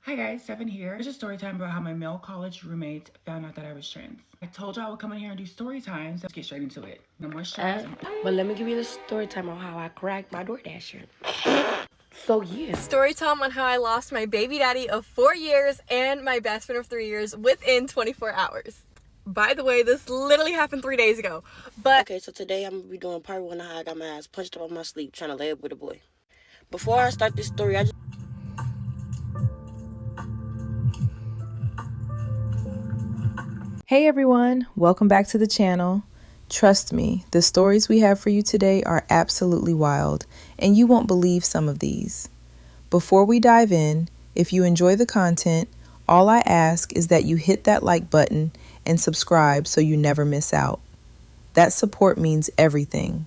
Hi guys, Seven here. It's a story time about how my male college roommate found out that I was trans. I told y'all I would come in here and do story time, so let's get straight into it. No more stress. But let me give you the story time on how I cracked my DoorDasher. So yeah. Story time on how I lost my baby daddy of 4 years and my best friend of 3 years within 24 hours. By the way, this literally happened 3 days ago. But Okay, so today I'm gonna be doing part one of how I got my ass punched up on my sleep trying to lay up with a boy. Before I start this story, Hey everyone, welcome back to the channel. Trust me, the stories we have for you today are absolutely wild, and you won't believe some of these. Before we dive in, if you enjoy the content, all I ask is that you hit that like button and subscribe so you never miss out. That support means everything.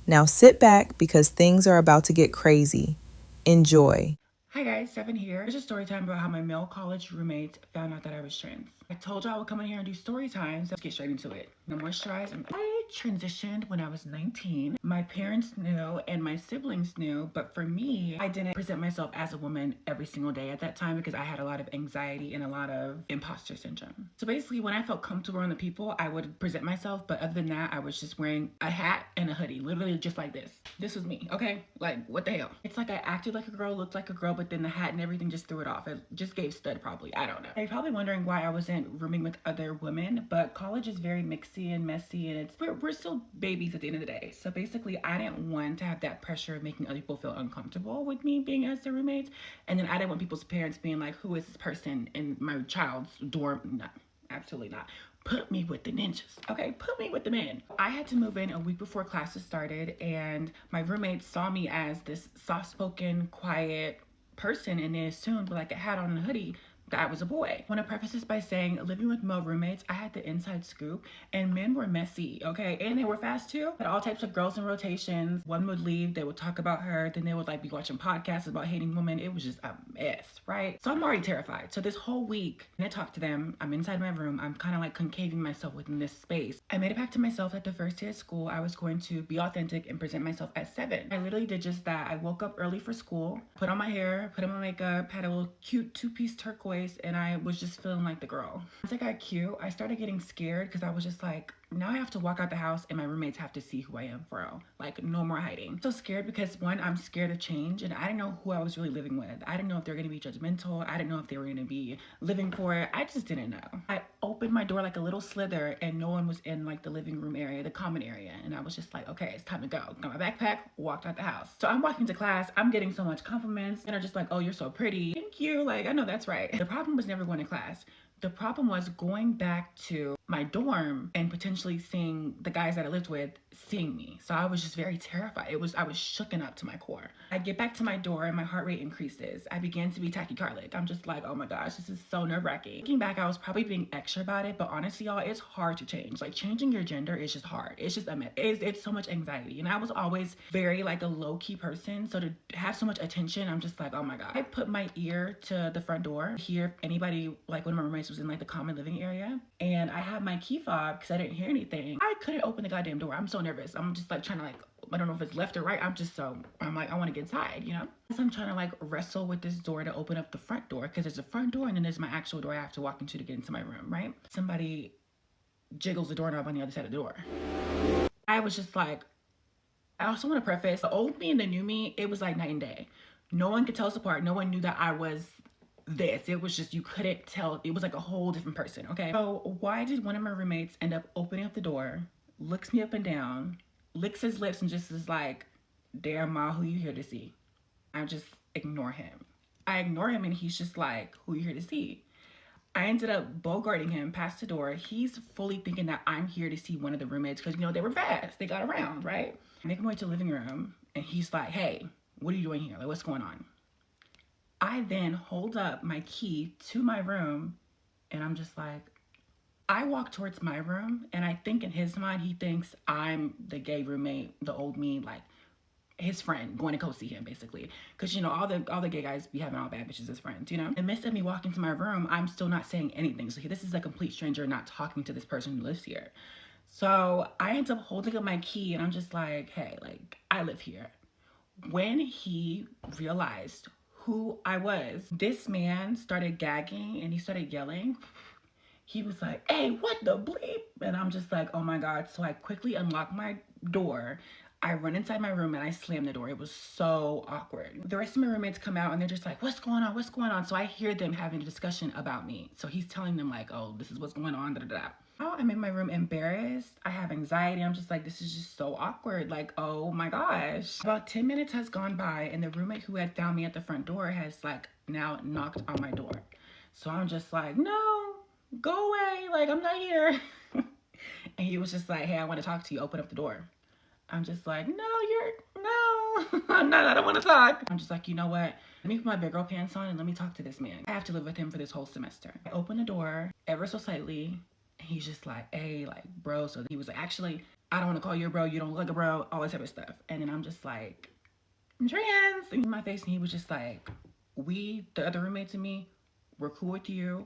Now sit back because things are about to get crazy. Enjoy. Hi guys, Seven here. It's a story time about how my male college roommate found out that I was trans. I told y'all I would come in here and do story time, so let's get straight into it. No more stress. I transitioned when I was 19. My parents knew and my siblings knew, but for me, I didn't present myself as a woman every single day at that time because I had a lot of anxiety and a lot of imposter syndrome. So basically, when I felt comfortable around the people, I would present myself, but other than that, I was just wearing a hat and a hoodie, literally just like this. This was me, okay? Like, what the hell? It's like I acted like a girl, looked like a girl, but then the hat and everything just threw it off. It just gave stud probably. I don't know. You're probably wondering why I wasn't rooming with other women, but college is very mixy and messy, and we're still babies at the end of the day. So basically, I didn't want to have that pressure of making other people feel uncomfortable with me being as their roommates, and then I didn't want people's parents being like, "Who is this person in my child's dorm?" No, absolutely not. Put me with the ninjas, okay? Put me with the men. I had to move in a week before classes started, and my roommates saw me as this soft-spoken, quiet person, and they assumed with like a hat on and a hoodie that I was a boy. I want to preface this by saying, living with male roommates, I had the inside scoop, and men were messy, okay? And they were fast too. Had all types of girls in rotations. One would leave, they would talk about her, then they would like be watching podcasts about hating women. It was just a mess, right? So I'm already terrified. So this whole week, when I talk to them, I'm inside my room, I'm kind of like concaving myself within this space. I made a pact to myself that the first day of school, I was going to be authentic and present myself as Seven. I literally did just that. I woke up early for school, put on my hair, put on my makeup, had a little cute two-piece turquoise, and I was just feeling like the girl. Once I got cute, I started getting scared because I was just like, now I have to walk out the house and my roommates have to see who I am for real. Like, no more hiding. So scared because one, I'm scared of change, and I didn't know who I was really living with. I didn't know if they were gonna be judgmental. I didn't know if they were gonna be living for it. I just didn't know. I opened my door like a little slither and no one was in like the living room area, the common area. And I was just like, okay, it's time to go. Got my backpack, walked out the house. So I'm walking to class, I'm getting so much compliments and are just like, oh, you're so pretty. Thank you. Like, I know that's right. The problem was never going to class. The problem was going back to my dorm and potentially seeing the guys that I lived with seeing me. So I was just very terrified. I was shooken up to my core. I get back to my door and my heart rate increases. I began to be tachycardic. I'm just like, oh my gosh, this is so nerve-wracking. Looking back, I was probably being extra about it, but honestly, y'all, it's hard to change. Like, changing your gender is just hard. It's just it's so much anxiety. And I was always very like a low-key person. So to have so much attention, I'm just like, oh my God. I put my ear to the front door, hear if anybody, like one of my roommates was in like the common living area, and I had my key fob because I didn't hear anything. I couldn't open the goddamn door. I'm so nervous. I'm just like trying to like, I don't know if it's left or right. I'm like, I want to get inside, you know? So I'm trying to like wrestle with this door to open up the front door because there's a front door and then there's my actual door I have to walk into to get into my room, right? Somebody jiggles the doorknob on the other side of the door. I was just like, I also want to preface, the old me and the new me, it was like night and day. No one could tell us apart. No one knew that I was this. It was just, you couldn't tell. It was like a whole different person, okay? So why did one of my roommates end up opening up the door, looks me up and down, licks his lips and just is like, damn ma, who you here to see? I just ignore him. I ignore him and he's just like, who you here to see? I ended up bogarting him past the door. He's fully thinking that I'm here to see one of the roommates because, you know, they were fast. They got around, right? I make my way to the living room and he's like, hey, what are you doing here? Like, what's going on? I then hold up my key to my room and I'm just like, I walk towards my room and I think in his mind, he thinks I'm the gay roommate, the old me, like his friend going to go see him basically. Cause you know, all the gay guys be having all bad bitches as friends, you know? In the midst of me walking to my room, I'm still not saying anything. So this is a complete stranger not talking to this person who lives here. So I end up holding up my key and I'm just like, hey, like I live here. When he realized who I was. This man started gagging and he started yelling. He was like, hey, what the bleep? And I'm just like, oh my God. So I quickly unlocked my door. I run inside my room and I slam the door. It was so awkward. The rest of my roommates come out and they're just like, what's going on? What's going on? So I hear them having a discussion about me. So he's telling them like, oh, this is what's going on. Da, da, da. Oh, I'm in my room embarrassed. I have anxiety. I'm just like, this is just so awkward. Like, oh my gosh. About 10 minutes has gone by and the roommate who had found me at the front door has like now knocked on my door. So I'm just like, no, go away. Like, I'm not here. And he was just like, hey, I want to talk to you. Open up the door. I'm just like, no, I'm not, I don't want to talk. I'm just like, you know what? Let me put my big girl pants on and let me talk to this man. I have to live with him for this whole semester. I open the door ever so slightly. He's just like, hey, like, bro. So he was like, actually, I don't want to call you a bro. You don't look like a bro, all that type of stuff. And then I'm just like, I'm trans. And in my face, and he was just like, the other roommates and me, we're cool with you.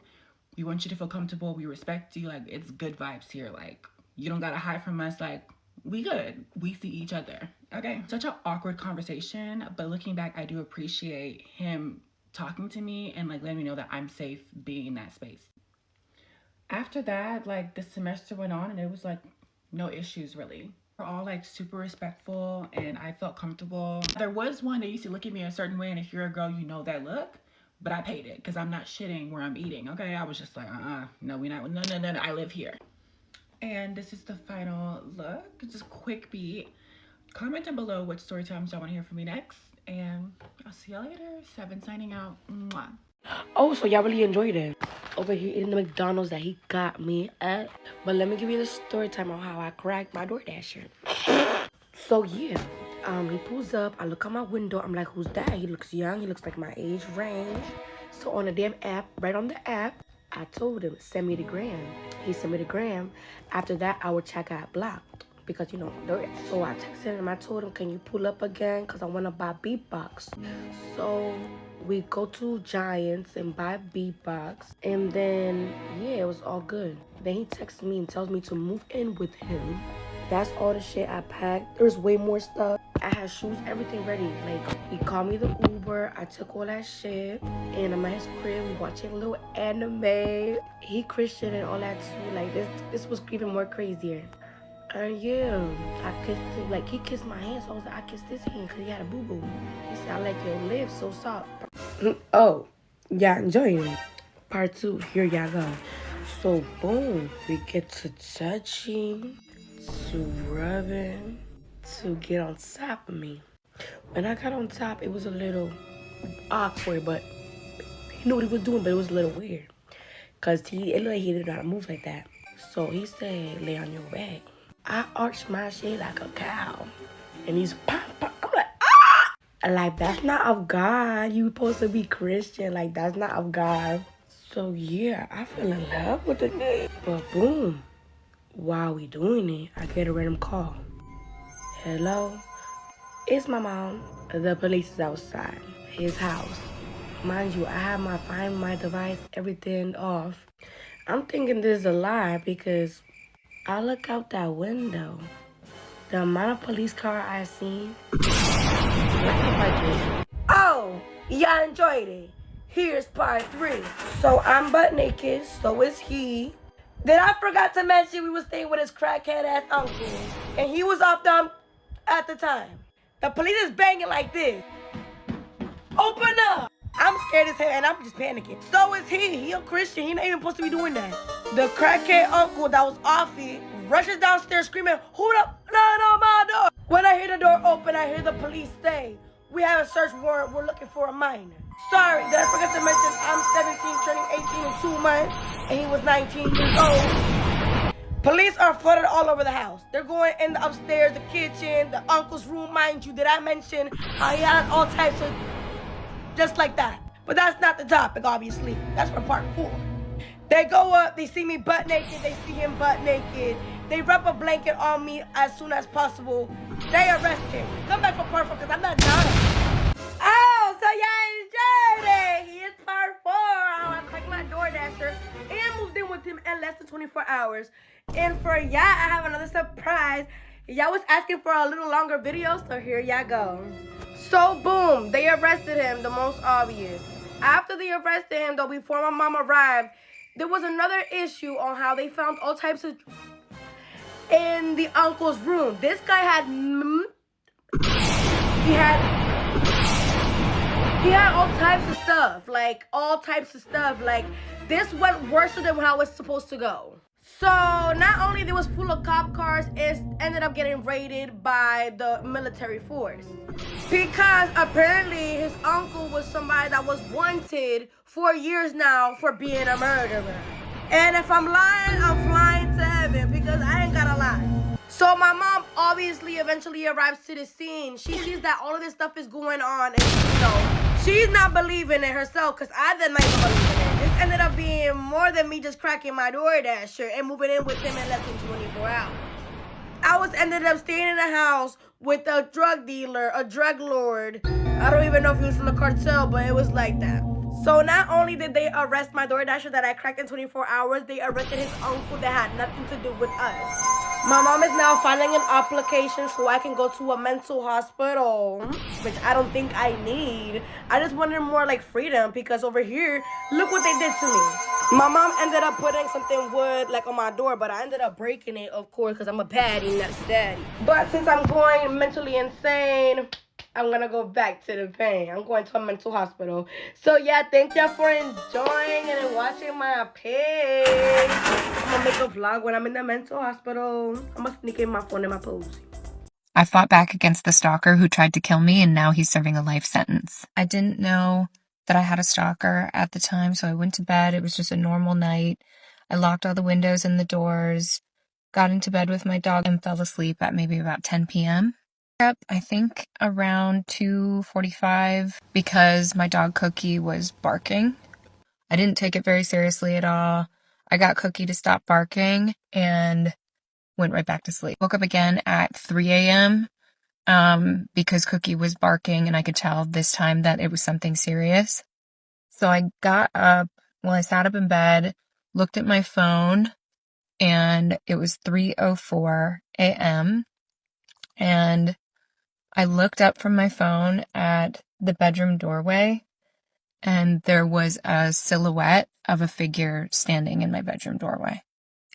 We want you to feel comfortable. We respect you. Like, it's good vibes here. Like, you don't got to hide from us. Like, we good. We see each other. Okay. Such an awkward conversation. But looking back, I do appreciate him talking to me and like letting me know that I'm safe being in that space. After that, like the semester went on and it was like no issues really. We're all like super respectful and I felt comfortable. There was one that used to look at me a certain way, and if you're a girl, you know that look. But I paid it because I'm not shitting where I'm eating. Okay. I was just like, no, we're not. No, I live here. And this is the final look. Just a quick beat. Comment down below what story times y'all want to hear from me next. And I'll see y'all later. 7 signing out. Mwah. Oh, so y'all really enjoyed it. Over here in the McDonald's that he got me at. But let me give you the story time on how I cracked my DoorDasher. So yeah, he pulls up. I look out my window. I'm like, who's that? He looks young. He looks like my age range. So on the damn app, right on the app, I told him, send me the gram. He sent me the gram. After that, our chat got blocked because, you know, so I texted him. I told him, can you pull up again? Because I want to buy beatbox. So we go to Giants and buy beatbox. And then, yeah, it was all good. Then he texts me and tells me to move in with him. That's all the shit I packed. There's way more stuff. I had shoes, everything ready. Like, he called me the Uber. I took all that shit. And I'm at his crib. We watching a little anime. He Christian and all that too. Like, this was even more crazier. And yeah, I kissed him. Like, he kissed my hand. So I was like, I kissed his hand because he had a boo-boo. He said, I like your lips, so soft. Oh, y'all enjoying it. Part 2, here y'all go. So, boom, we get to touching, to rubbing, to get on top of me. When I got on top, it was a little awkward, but he knew what he was doing, but it was a little weird. Because it looked like he didn't know how to move like that. So he said, lay on your back. I arched my shit like a cow. And he's pop, pop. I'm like, ah! Like, that's not of God. You supposed to be Christian. Like, that's not of God. So yeah, I fell in love with the nigga. But boom, while we doing it, I get a random call. Hello? It's my mom. The police is outside his house. Mind you, I have my Find My device, everything off. I'm thinking this is a lie because I look out that window. The amount of police car I seen. Oh, y'all enjoyed it. Here's part 3. So I'm butt naked, so is he. Then I forgot to mention we was staying with his crackhead ass uncle. And he was off dumb at the time. The police is banging like this. Open up! I'm scared as hell and I'm just panicking. So is he. He a Christian. He not even supposed to be doing that. The crackhead uncle that was off it rushes downstairs screaming, who the my door? When I hear the door open, I hear the police say, we have a search warrant. We're looking for a minor. Sorry, did I forget to mention I'm 17, turning 18 in 2 months, and he was 19 years old. Police are flooded all over the house. They're going in the upstairs, the kitchen, the uncle's room, mind you. Did I mention how he had all types of just like that? But that's not the topic, obviously. That's for part 4. They go up, they see me butt naked, they see him butt naked. They wrap a blanket on me as soon as possible. They arrest him. Come back for part 4 because I'm not done. Oh, so y'all enjoyed it. Here's part 4. I clicked my DoorDasher and moved in with him in less than 24 hours. And for y'all, I have another surprise. Y'all was asking for a little longer video, so here y'all go. So boom, they arrested him, the most obvious. After they arrested him, though, before my mom arrived, there was another issue on how they found all types of in the uncle's room. This guy had he had all types of stuff, like this went worse than how it's supposed to go. So not only there was full of cop cars, it ended up getting raided by the military force. Because apparently his uncle was somebody that was wanted for years now for being a murderer. And if I'm lying, I'm flying to heaven because I ain't gotta lie. So my mom obviously eventually arrives to the scene. She sees that all of this stuff is going on and she's not believing it herself because I did not even believe in it. This ended up being more than me just cracking my DoorDasher and moving in with him in less than 24 hours. I ended up staying in a house with a drug dealer, a drug lord. I don't even know if he was from the cartel, but it was like that. So not only did they arrest my DoorDasher that I cracked in 24 hours, they arrested his uncle that had nothing to do with us. My mom is now filing an application so I can go to a mental hospital, which I don't think I need. I just wanted more like freedom because over here, look what they did to me. My mom ended up putting something wood like on my door, but I ended up breaking it, of course, because I'm a baddie, not daddy. But since I'm going mentally insane, I'm gonna go back to the pain. I'm going to a mental hospital. So yeah, thank y'all for enjoying and watching my page. I'm gonna make a vlog when I'm in the mental hospital. I'm gonna sneak in my phone in my pose. I fought back against the stalker who tried to kill me, and now he's serving a life sentence. I didn't know that I had a stalker at the time, so I went to bed. It was just a normal night. I locked all the windows and the doors, got into bed with my dog, and fell asleep at maybe about 10 p.m. Up, I think, around 2:45 because my dog Cookie was barking. I didn't take it very seriously at all. I got Cookie to stop barking and went right back to sleep. Woke up again at 3 a.m. Because Cookie was barking and I could tell this time that it was something serious. So I got up, I sat up in bed, looked at my phone, and it was 3:04 a.m. And I looked up from my phone at the bedroom doorway, and there was a silhouette of a figure standing in my bedroom doorway.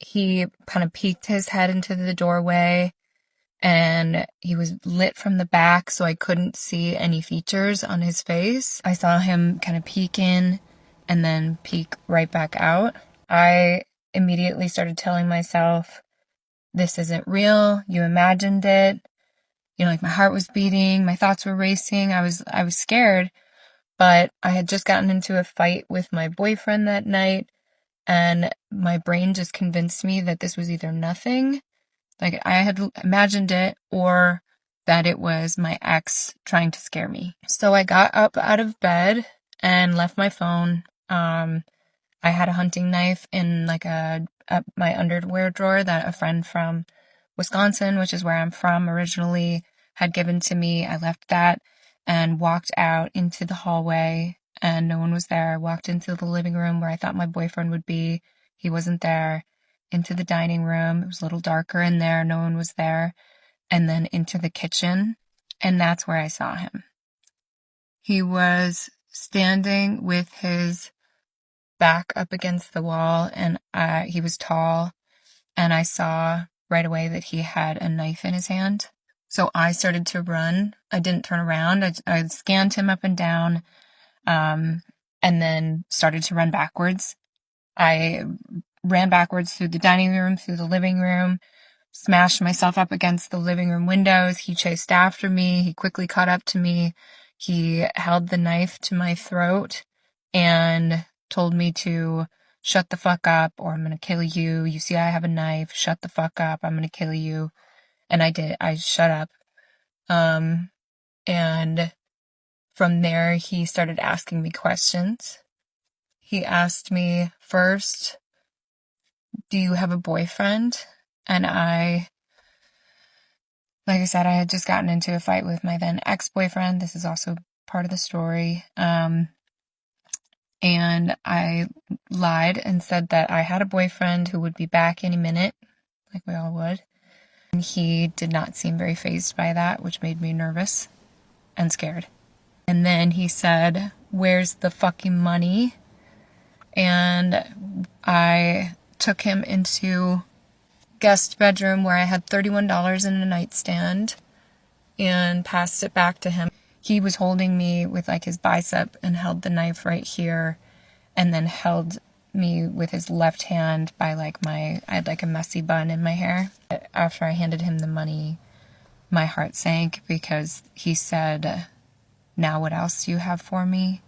He kind of peeked his head into the doorway, and he was lit from the back, so I couldn't see any features on his face. I saw him kind of peek in and then peek right back out. I immediately started telling myself, this isn't real, you imagined it. Like my heart was beating, my thoughts were racing, I was scared, but I had just gotten into a fight with my boyfriend that night, and my brain just convinced me that this was either nothing, like I had imagined it, or that it was my ex trying to scare me. So I got up out of bed and left my phone. I had a hunting knife in like my underwear drawer that a friend from Wisconsin, which is where I'm from originally, had given to me. I left that and walked out into the hallway, and no one was there. I walked into the living room where I thought my boyfriend would be. He wasn't there. Into the dining room. It was a little darker in there. No one was there. And then into the kitchen. And that's where I saw him. He was standing with his back up against the wall, and he was tall, and I saw right away that he had a knife in his hand. So I started to run. I didn't turn around. I scanned him up and down, and then started to run backwards. I ran backwards through the dining room, through the living room, smashed myself up against the living room windows. He chased after me. He quickly caught up to me. He held the knife to my throat and told me to shut the fuck up or I'm going to kill you. You see, I have a knife. Shut the fuck up. I'm going to kill you. And I did. I shut up. And from there, he started asking me questions. He asked me first, do you have a boyfriend? And like I said, I had just gotten into a fight with my then ex-boyfriend. This is also part of the story. And I lied and said that I had a boyfriend who would be back any minute, like we all would. And he did not seem very fazed by that, which made me nervous. and scared. And then he said, "Where's the fucking money?" And I took him into guest bedroom where I had $31 in a nightstand and passed it back to him. He was holding me with like his bicep and held the knife right here, and then held me with his left hand by like I had like a messy bun in my hair. After I handed him the money, my heart sank because he said, "Now what else do you have for me?"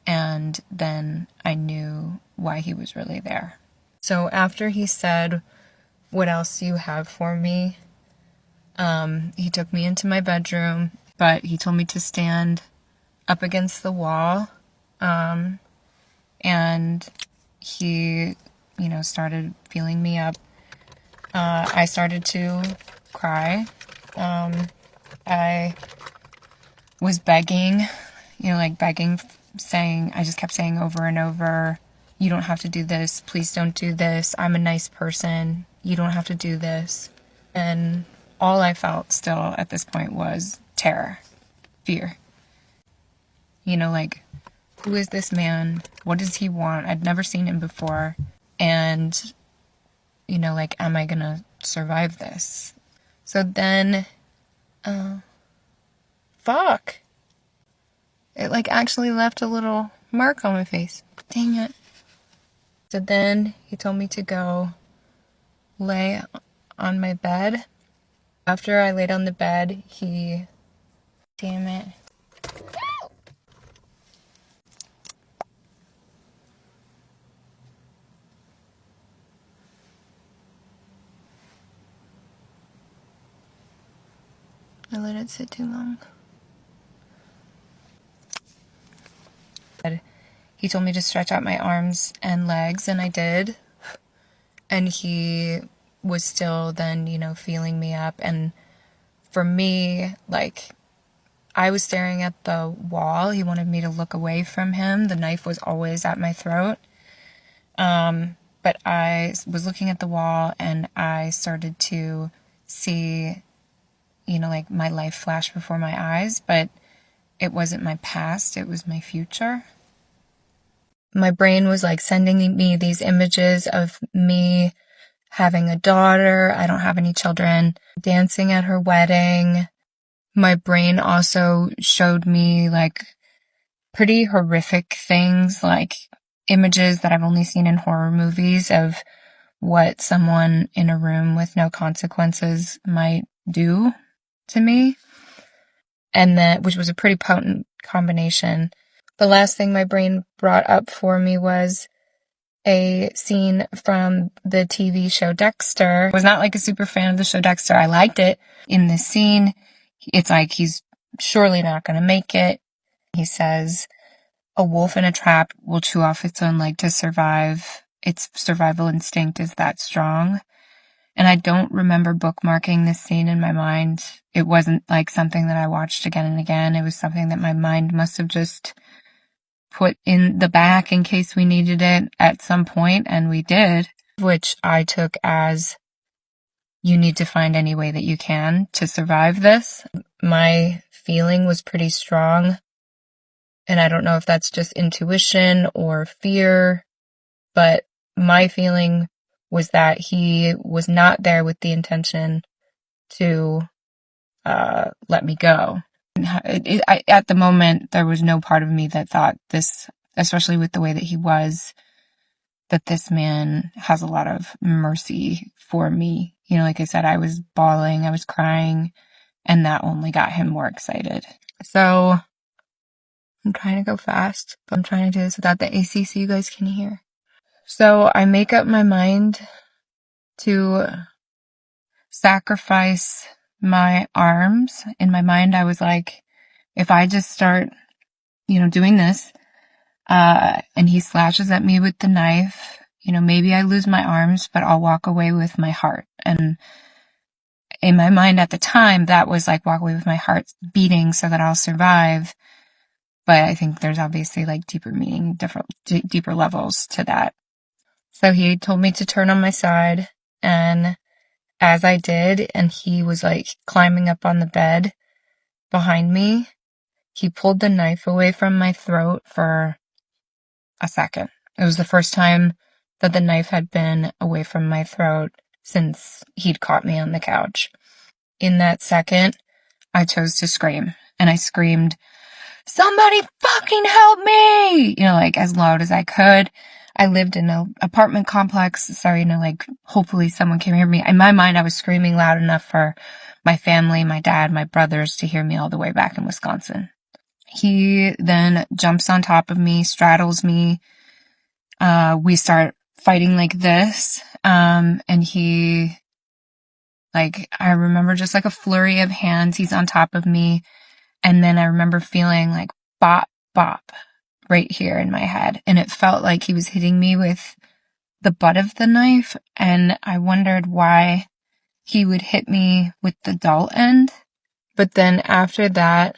And then I knew why he was really there. So after he said, "What else do you have for me?" He took me into my bedroom, but he told me to stand up against the wall. And he, started feeling me up. I started to cry. I was begging, saying, I just kept saying over and over, "You don't have to do this. Please don't do this. I'm a nice person. You don't have to do this." And all I felt still at this point was terror, fear. Who is this man? What does he want? I'd never seen him before. And, am I gonna survive this? So then, fuck. It, actually left a little mark on my face. Dang it. So then he told me to go lay on my bed. After I laid on the bed, damn it. I let it sit too long. He told me to stretch out my arms and legs, and I did. And he was still then, feeling me up. And for me, I was staring at the wall. He wanted me to look away from him. The knife was always at my throat. But I was looking at the wall, and I started to see, my life flash before my eyes. But it wasn't my past. It was my future. My brain was sending me these images of me having a daughter. I don't have any children. Dancing at her wedding. My brain also showed me pretty horrific things, images that I've only seen in horror movies of what someone in a room with no consequences might do to me. And that, which was a pretty potent combination. The last thing my brain brought up for me was a scene from the TV show Dexter. I was not a super fan of the show Dexter. I liked it. In this scene, it's he's surely not going to make it. He says, "A wolf in a trap will chew off its own leg to survive. Its survival instinct is that strong." And I don't remember bookmarking this scene in my mind. It wasn't something that I watched again and again. It was something that my mind must have just put in the back in case we needed it at some point, and we did, which I took as, you need to find any way that you can to survive this. My feeling was pretty strong, and I don't know if that's just intuition or fear, but my feeling was that he was not there with the intention to let me go. At the moment, there was no part of me that thought this, especially with the way that he was, that this man has a lot of mercy for me. Like I said, I was bawling, I was crying, and that only got him more excited. So I'm trying to go fast, but I'm trying to do this without the AC so you guys can hear. So I make up my mind to sacrifice my arms. In my mind, I was like, if I just start, doing this, and he slashes at me with the knife, maybe I lose my arms, but I'll walk away with my heart. And in my mind at the time, that was walk away with my heart beating so that I'll survive. But I think there's obviously deeper meaning, deeper levels to that. So he told me to turn on my side, and as I did, and he was climbing up on the bed behind me, he pulled the knife away from my throat for a second. It was the first time that the knife had been away from my throat since he'd caught me on the couch. In that second, I chose to scream, and I screamed, "Somebody fucking help me!" Like as loud as I could. I lived in an apartment complex, so, like hopefully someone can hear me. In my mind, I was screaming loud enough for my family, my dad, my brothers to hear me all the way back in Wisconsin. He then jumps on top of me, straddles me. We start fighting like this. And he, like, I remember just like a flurry of hands. He's on top of me. And then I remember feeling like bop, bop right here in my head. And it felt like he was hitting me with the butt of the knife. And I wondered why he would hit me with the dull end. But then after that,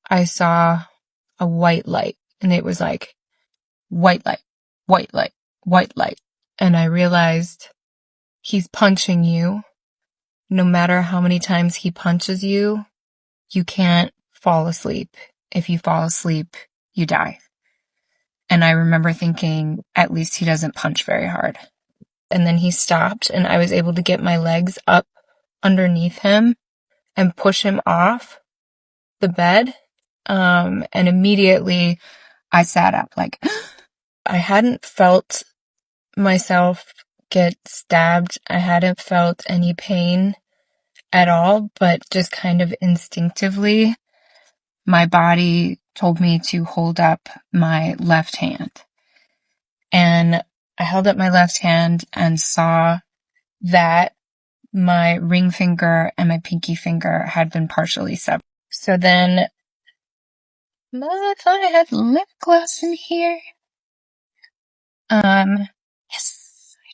I saw a white light, and it was like white light, white light, white light. And I realized he's punching you. No matter how many times he punches you, you can't fall asleep. If you fall asleep, you die. And I remember thinking, at least he doesn't punch very hard. And then he stopped, and I was able to get my legs up underneath him and push him off the bed. And immediately I sat up. Like, I hadn't felt myself get stabbed. I hadn't felt any pain at all, but just kind of instinctively, my body told me to hold up my left hand. And I held up my left hand and saw that my ring finger and my pinky finger had been partially severed. So then, if I had lip gloss in here, yes, I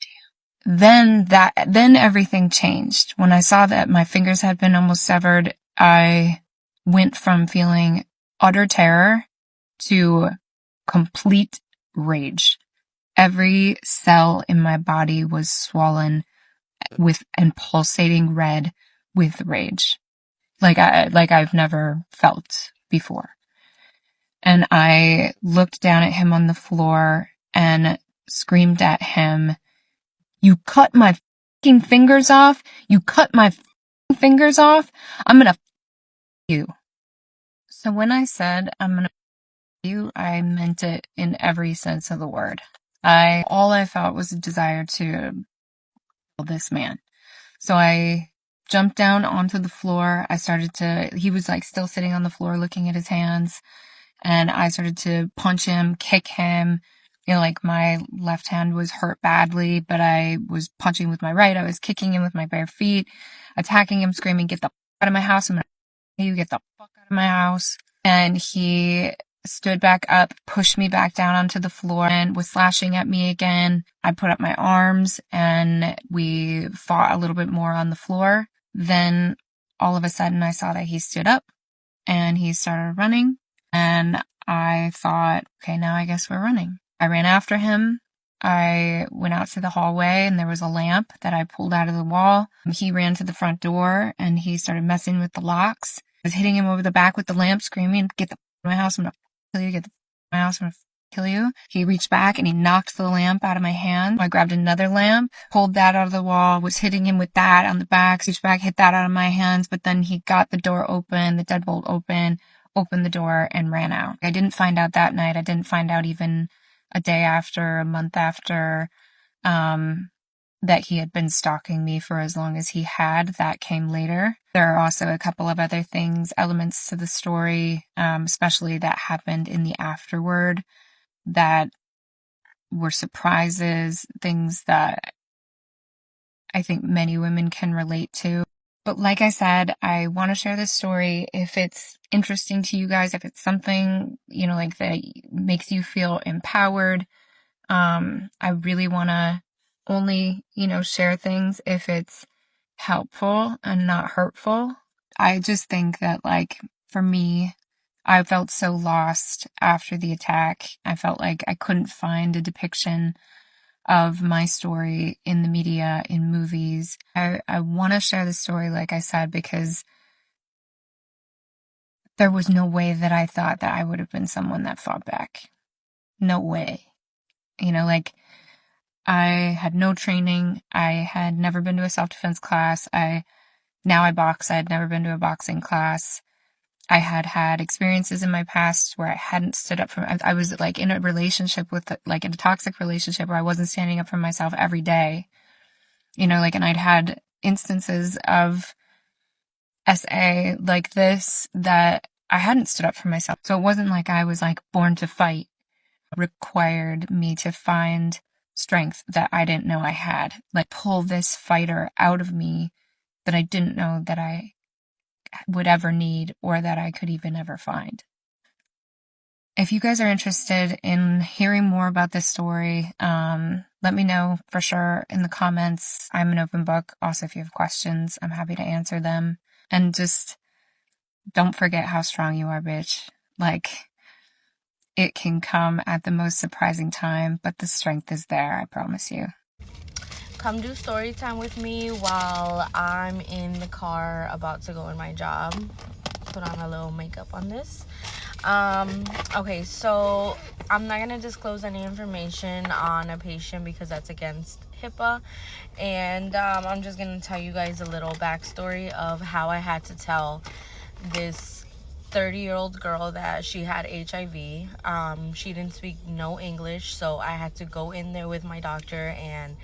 do. Then everything changed. When I saw that my fingers had been almost severed, I went from feeling utter terror to complete rage. Every cell in my body was swollen with and pulsating red with rage. Like I've never felt before. And I looked down at him on the floor and screamed at him, "You cut my fucking fingers off? You cut my fucking fingers off? I'm gonna you." So when I said I'm gonna you, I meant it in every sense of the word. All I felt was a desire to kill this man. So I jumped down onto the floor. He was like still sitting on the floor looking at his hands. And I started to punch him, kick him. Like my left hand was hurt badly, but I was punching with my right. I was kicking him with my bare feet, attacking him, screaming, "Get the fuck out of my house. I'm gonna you get the fuck out of my house." And he stood back up, pushed me back down onto the floor, and was slashing at me again. I put up my arms and we fought a little bit more on the floor. Then all of a sudden I saw that he stood up and he started running. And I thought, okay, now I guess we're running. I ran after him. I went out to the hallway and there was a lamp that I pulled out of the wall. He ran to the front door and he started messing with the locks. I was hitting him over the back with the lamp, screaming, "Get the f- out of my house, I'm gonna kill you, get the f- out of my house, I'm gonna kill you." He reached back and he knocked the lamp out of my hand. I grabbed another lamp, pulled that out of the wall, was hitting him with that on the back, reached back, hit that out of my hands, but then he got the door open, the deadbolt opened the door and ran out. I didn't find out that night. I didn't find out even a day after, a month after, that he had been stalking me for as long as he had. That came later. There are also a couple of other things, elements to the story, especially that happened in the afterward, that were surprises, things that I think many women can relate to. But like I said, I want to share this story if it's interesting to you guys, if it's something, like that makes you feel empowered. I really want to only, share things if it's helpful and not hurtful. I just think that, like, for me, I felt so lost after the attack. I felt like I couldn't find a depiction of my story in the media, in movies. I want to share the story, like I said, because there was no way that I thought that I would have been someone that fought back. No way. You know, like, I had no training. I had never been to a self-defense class. Now I box. I had never been to a boxing class. I had had experiences in my past where I hadn't stood up for, I was like in a relationship with, like in a toxic relationship where I wasn't standing up for myself every day. You know, like, and I'd had instances of SA like this that I hadn't stood up for myself. So it wasn't like I was like born to fight. It required me to find strength that I didn't know I had. Like, pull this fighter out of me that I didn't know that I would ever need or that I could even ever find. If you guys are interested in hearing more about this story, let me know for sure in the comments. I'm an open book. Also, if you have questions, I'm happy to answer them. And just don't forget how strong you are, bitch. Like, it can come at the most surprising time, but the strength is there, I promise you. Come do story time with me while I'm in the car about to go in my job. Put on a little makeup on this. Okay, so I'm not gonna disclose any information on a patient because that's against HIPAA, and I'm just gonna tell you guys a little backstory of how I had to tell this 30-year-old girl that she had HIV. She didn't speak no English, so I had to go in there with my doctor and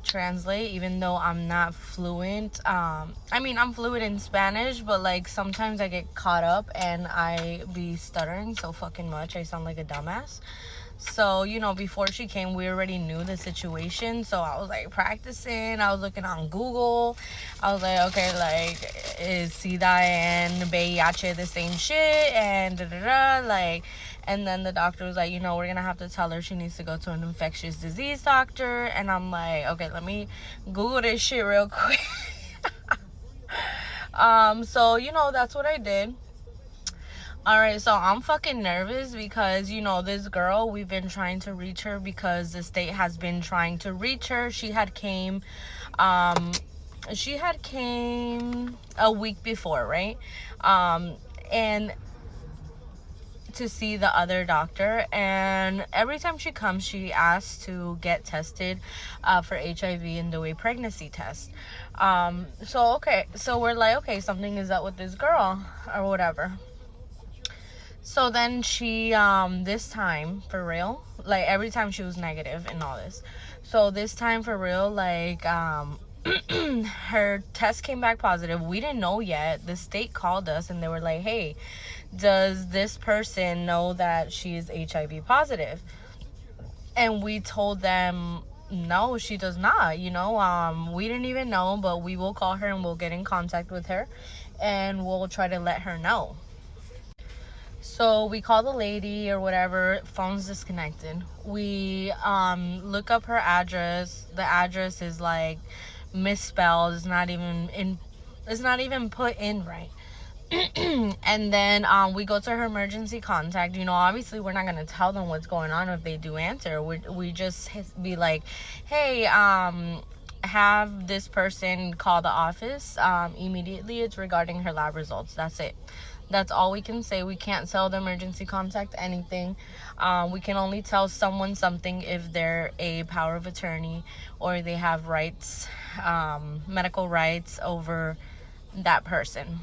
translate, even though I'm not fluent. I mean, I'm fluent in Spanish, but like sometimes I get caught up and I be stuttering so fucking much I sound like a dumbass. So, you know, before she came, we already knew the situation, so I was like practicing. I was looking on Google. I was like, okay, like, is SIDA and VIH the same shit, and da-da-da, like. And then the doctor was like, you know, we're gonna have to tell her she needs to go to an infectious disease doctor. And I'm like, okay, let me Google this shit real quick. So, you know, that's what I did. Alright, so I'm fucking nervous because, you know, this girl, we've been trying to reach her because the state has been trying to reach her. She had came a week before, right? And to see the other doctor, and every time she comes she asks to get tested for HIV and do a pregnancy test. So we're like, okay, something is up with this girl or whatever. So then she this time for real, like every time she was negative and all this, so this time for real, like her test came back positive. We didn't know yet. The state called us and they were like, hey, does this person know that she is HIV positive? And we told them, no, she does not. You know, we didn't even know, but we will call her and we'll get in contact with her and we'll try to let her know. So we call the lady or whatever, phone's disconnected. We look up her address. The address is like misspelled. It's not even put in right. And then we go to her emergency contact. You know, obviously we're not going to tell them what's going on if they do answer. We just be like, hey, have this person call the office immediately. It's regarding her lab results. That's it. That's all we can say. We can't tell the emergency contact anything. We can only tell someone something if they're a power of attorney or they have rights, medical rights over that person.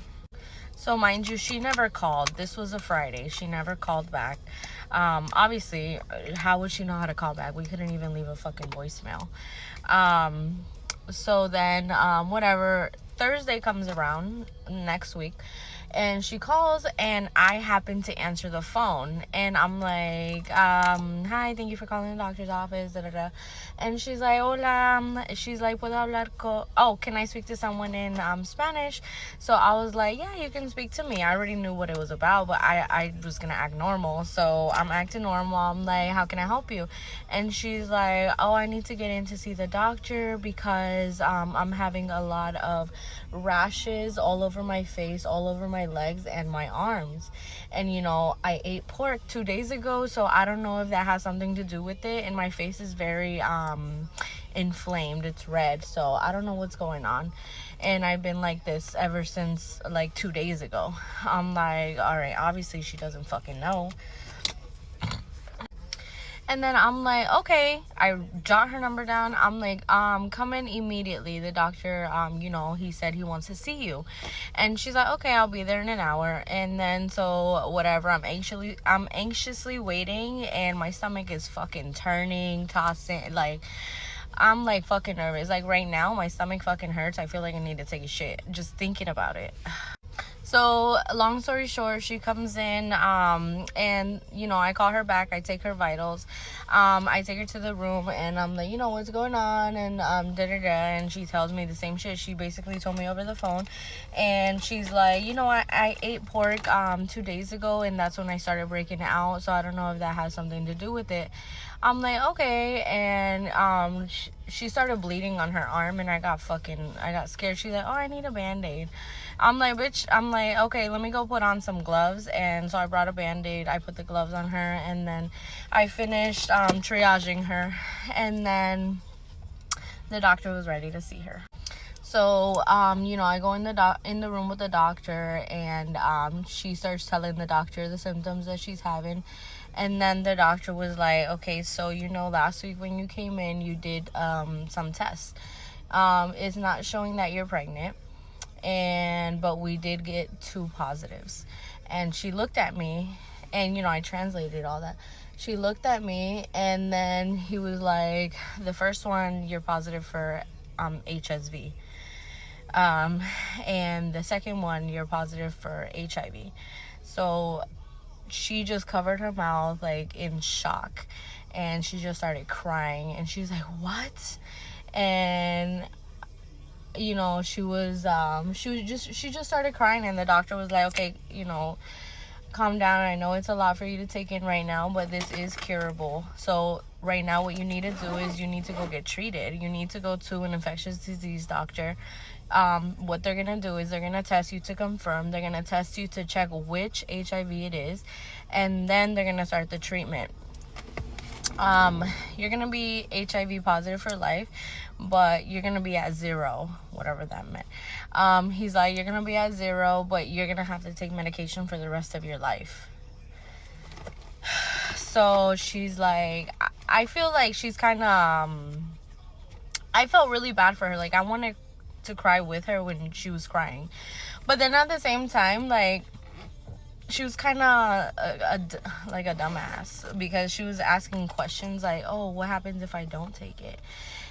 So mind you, she never called. This was a Friday. She never called back. Obviously, how would she know how to call back? We couldn't even leave a fucking voicemail. So then, whatever, Thursday comes around next week. And she calls and I happen to answer the phone and I'm like, hi, thank you for calling the doctor's office, da, da, da. And she's like, hola. She's like, ¿puedo hablar can I speak to someone in Spanish? So I was like, yeah, you can speak to me. I already knew what it was about, but I was gonna act normal. So I'm acting normal. I'm like, how can I help you? And she's like, oh, I need to get in to see the doctor because I'm having a lot of rashes all over my face, all over my legs and my arms. And you know, I ate pork 2 days ago, so I don't know if that has something to do with it. And my face is very inflamed. It's red. So I don't know what's going on. And I've been like this ever since like 2 days ago. I'm like, all right, obviously she doesn't fucking know. And then I'm like, okay, I jot her number down. I'm like, come in immediately. The doctor, you know, he said he wants to see you. And she's like, okay, I'll be there in an hour. And then, so whatever, I'm anxiously waiting, and my stomach is fucking turning, tossing, like, I'm like fucking nervous. Like right now, my stomach fucking hurts. I feel like I need to take a shit just thinking about it. So long story short, she comes in, and you know, I call her back. I take her vitals. I take her to the room, and I'm like, you know, what's going on, and and she tells me the same shit she basically told me over the phone. And she's like, you know, I ate pork 2 days ago, and that's when I started breaking out, so I don't know if that has something to do with it. I'm like, okay. And she started bleeding on her arm, and I got scared. She's like, oh, I need a band-aid. I'm like, bitch, okay, let me go put on some gloves. And so I brought a band-aid. I put the gloves on her, and then I finished triaging her, and then the doctor was ready to see her. So, you know, I go in the room with the doctor, and she starts telling the doctor the symptoms that she's having. And then the doctor was like, okay, so, you know, last week when you came in, you did some tests. It's not showing that you're pregnant, but we did get 2 positives. And she looked at me, and, you know, I translated all that. She looked at me, and then he was like, the first one, you're positive for HSV. And the second one, you're positive for HIV. So she just covered her mouth, like, in shock, and she just started crying, and she's like, what? And, you know, she just started crying, and the doctor was like, okay, you know, calm down. I know it's a lot for you to take in right now, but this is curable. So right now what you need to do is you need to go get treated. You need to go to an infectious disease doctor. What they're gonna do is they're gonna test you to confirm. They're gonna test you to check which HIV it is, and then they're gonna start the treatment. You're gonna be HIV positive for life, but you're gonna be at 0, whatever that meant. He's like, you're gonna be at 0, but you're gonna have to take medication for the rest of your life. So she's like, I feel like she's kind of, I felt really bad for her. Like, I wanted to cry with her when she was crying, but then at the same time, like, she was kind of like a dumbass, because she was asking questions like, oh, what happens if I don't take it,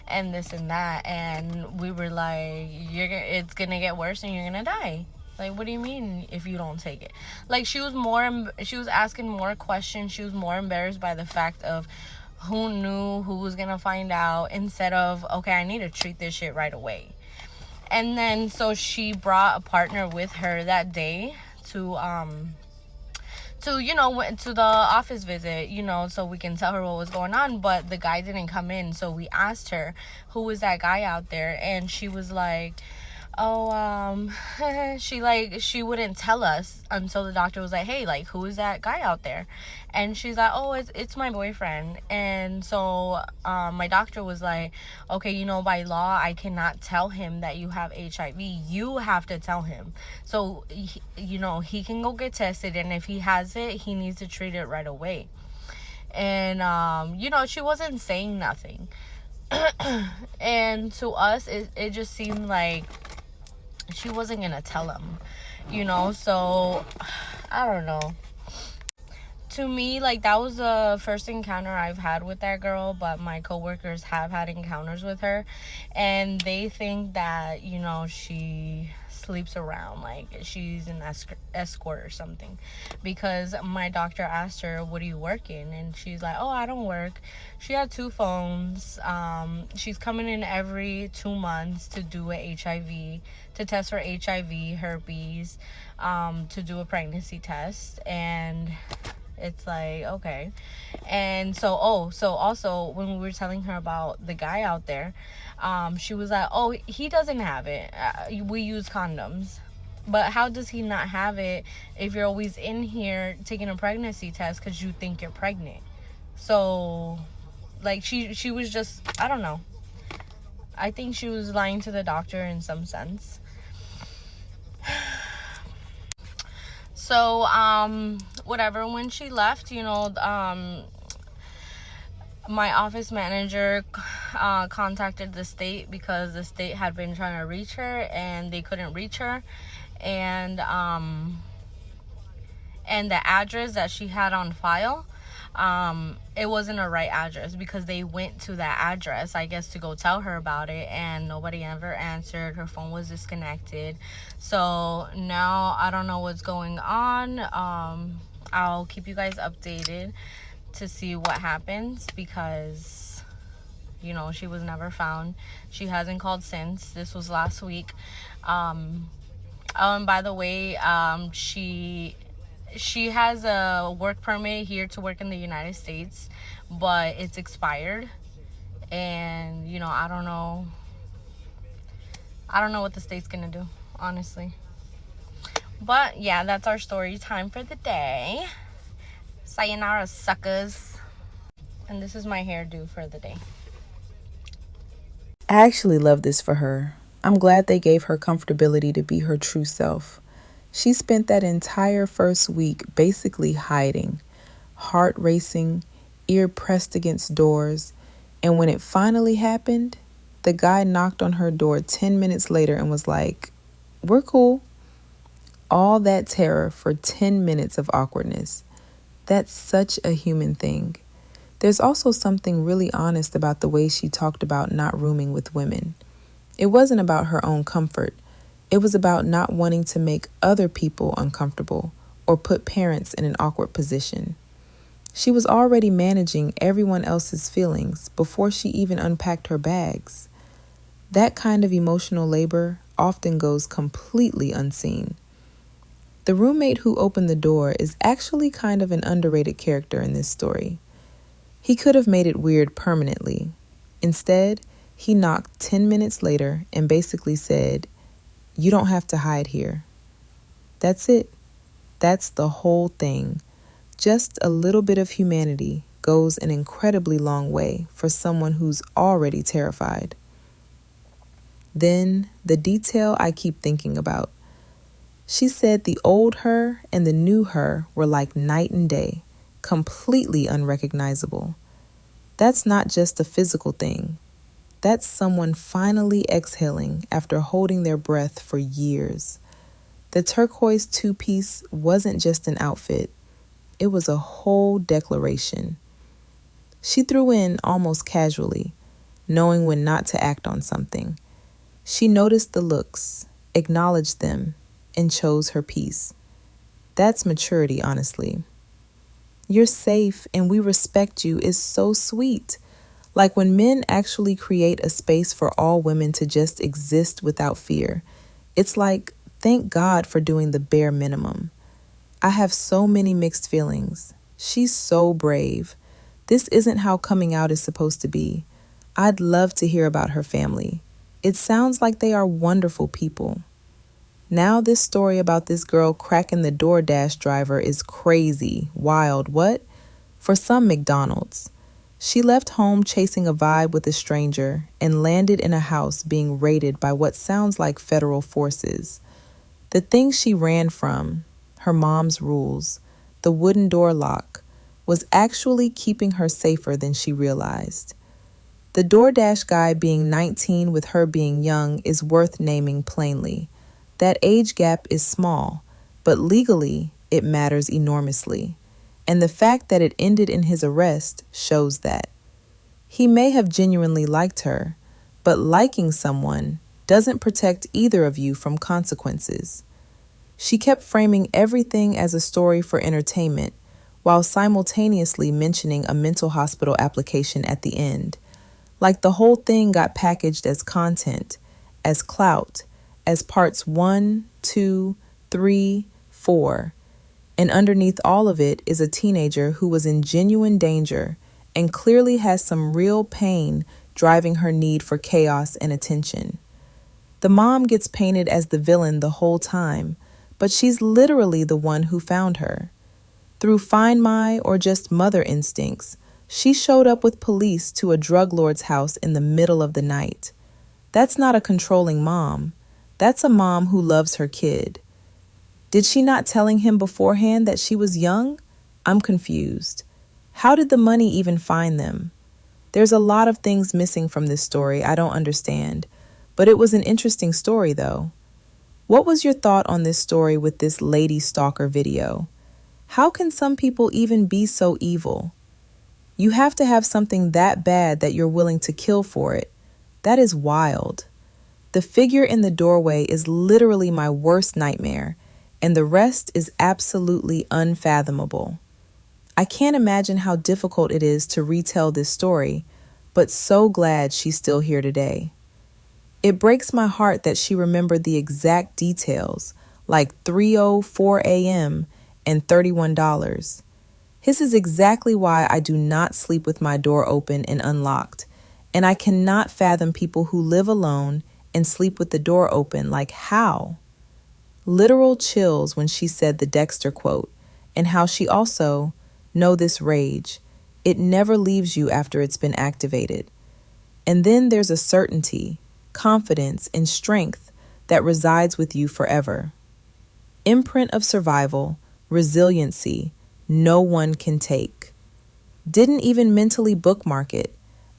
and this and that. And we were like, it's gonna get worse and you're gonna die. Like, what do you mean if you don't take it? Like, she was asking more questions. She was more embarrassed by the fact of who knew, who was gonna find out, instead of, okay, I need to treat this shit right away. And then so she brought a partner with her that day to you know, went to the office visit, you know, so we can tell her what was going on. But the guy didn't come in, so we asked her, who was that guy out there? And she was like, oh, she wouldn't tell us until the doctor was like, hey, like, who is that guy out there? And she's like, oh, it's my boyfriend. And so my doctor was like, okay, you know, by law I cannot tell him that you have HIV. You have to tell him. So you know, he can go get tested, and if he has it, he needs to treat it right away. And you know, she wasn't saying nothing. And to us, it just seemed like she wasn't gonna tell him, you know. So I don't know. To me, like, that was the first encounter I've had with that girl, but my coworkers have had encounters with her, and they think that, you know, she sleeps around, like she's an escort or something, because my doctor asked her, what do you work in? And she's like, oh, I don't work. She had 2 phones. She's coming in every 2 months to do a HIV, to test for HIV, herpes, to do a pregnancy test. And it's like, okay. And so also when we were telling her about the guy out there, she was like, oh, he doesn't have it. We use condoms. But how does he not have it if you're always in here taking a pregnancy test because you think you're pregnant? So, like, she was just, I don't know. I think she was lying to the doctor in some sense. So, whatever, when she left, my office manager contacted the state because the state had been trying to reach her and they couldn't reach her. And the address that she had on file, it wasn't a right address because they went to that address, I guess, to go tell her about it, and nobody ever answered. Her phone was disconnected. So now I don't know what's going on. I'll keep you guys updated to see what happens because she was never found. She hasn't called since. This was last week. And by the way, she has a work permit here to work in the United States, but it's expired. And I don't know what the state's gonna do, honestly. But yeah, that's our story time for the day. Sayonara, suckers. And this is my hairdo for the day. I actually love this for her. I'm glad they gave her comfortability to be her true self. She spent that entire first week basically hiding, heart racing, ear pressed against doors, and when it finally happened, the guy knocked on her door 10 minutes later and was like, "We're cool." All that terror for 10 minutes of awkwardness. That's such a human thing. There's also something really honest about the way she talked about not rooming with women. It wasn't about her own comfort. It was about not wanting to make other people uncomfortable or put parents in an awkward position. She was already managing everyone else's feelings before she even unpacked her bags. That kind of emotional labor often goes completely unseen. The roommate who opened the door is actually kind of an underrated character in this story. He could have made it weird permanently. Instead, he knocked 10 minutes later and basically said, "You don't have to hide here." That's it. That's the whole thing. Just a little bit of humanity goes an incredibly long way for someone who's already terrified. Then, the detail I keep thinking about. She said the old her and the new her were like night and day, completely unrecognizable. That's not just a physical thing. That's someone finally exhaling after holding their breath for years. The turquoise two-piece wasn't just an outfit. It was a whole declaration. She threw in almost casually, knowing when not to act on something. She noticed the looks, acknowledged them, and chose her peace. That's maturity, honestly. "You're safe and we respect you" is so sweet. Like when men actually create a space for all women to just exist without fear. It's like, thank God for doing the bare minimum. I have so many mixed feelings. She's so brave. This isn't how coming out is supposed to be. I'd love to hear about her family. It sounds like they are wonderful people. Now this story about this girl cracking the DoorDash driver is crazy, wild, what? For some McDonald's. She left home chasing a vibe with a stranger and landed in a house being raided by what sounds like federal forces. The thing she ran from, her mom's rules, the wooden door lock, was actually keeping her safer than she realized. The DoorDash guy being 19 with her being young is worth naming plainly. That age gap is small, but legally it matters enormously. And the fact that it ended in his arrest shows that. He may have genuinely liked her, but liking someone doesn't protect either of you from consequences. She kept framing everything as a story for entertainment, while simultaneously mentioning a mental hospital application at the end. Like the whole thing got packaged as content, as clout, as parts 1, 2, 3, 4. And underneath all of it is a teenager who was in genuine danger and clearly has some real pain driving her need for chaos and attention. The mom gets painted as the villain the whole time, but she's literally the one who found her. Through Find My or just mother instincts, she showed up with police to a drug lord's house in the middle of the night. That's not a controlling mom. That's a mom who loves her kid. Did she not telling him beforehand that she was young? I'm confused. How did the money even find them? There's a lot of things missing from this story I don't understand, but it was an interesting story though. What was your thought on this story with this lady stalker video? How can some people even be so evil? You have to have something that bad that you're willing to kill for it. That is wild. The figure in the doorway is literally my worst nightmare, and the rest is absolutely unfathomable. I can't imagine how difficult it is to retell this story, but so glad she's still here today. It breaks my heart that she remembered the exact details, like 3:04 a.m. and $31. This is exactly why I do not sleep with my door open and unlocked, and I cannot fathom people who live alone and sleep with the door open. Like, how? Literal chills when she said the Dexter quote, and how she also, know this rage, it never leaves you after it's been activated. And then there's a certainty, confidence, and strength that resides with you forever. Imprint of survival, resiliency, no one can take. Didn't even mentally bookmark it.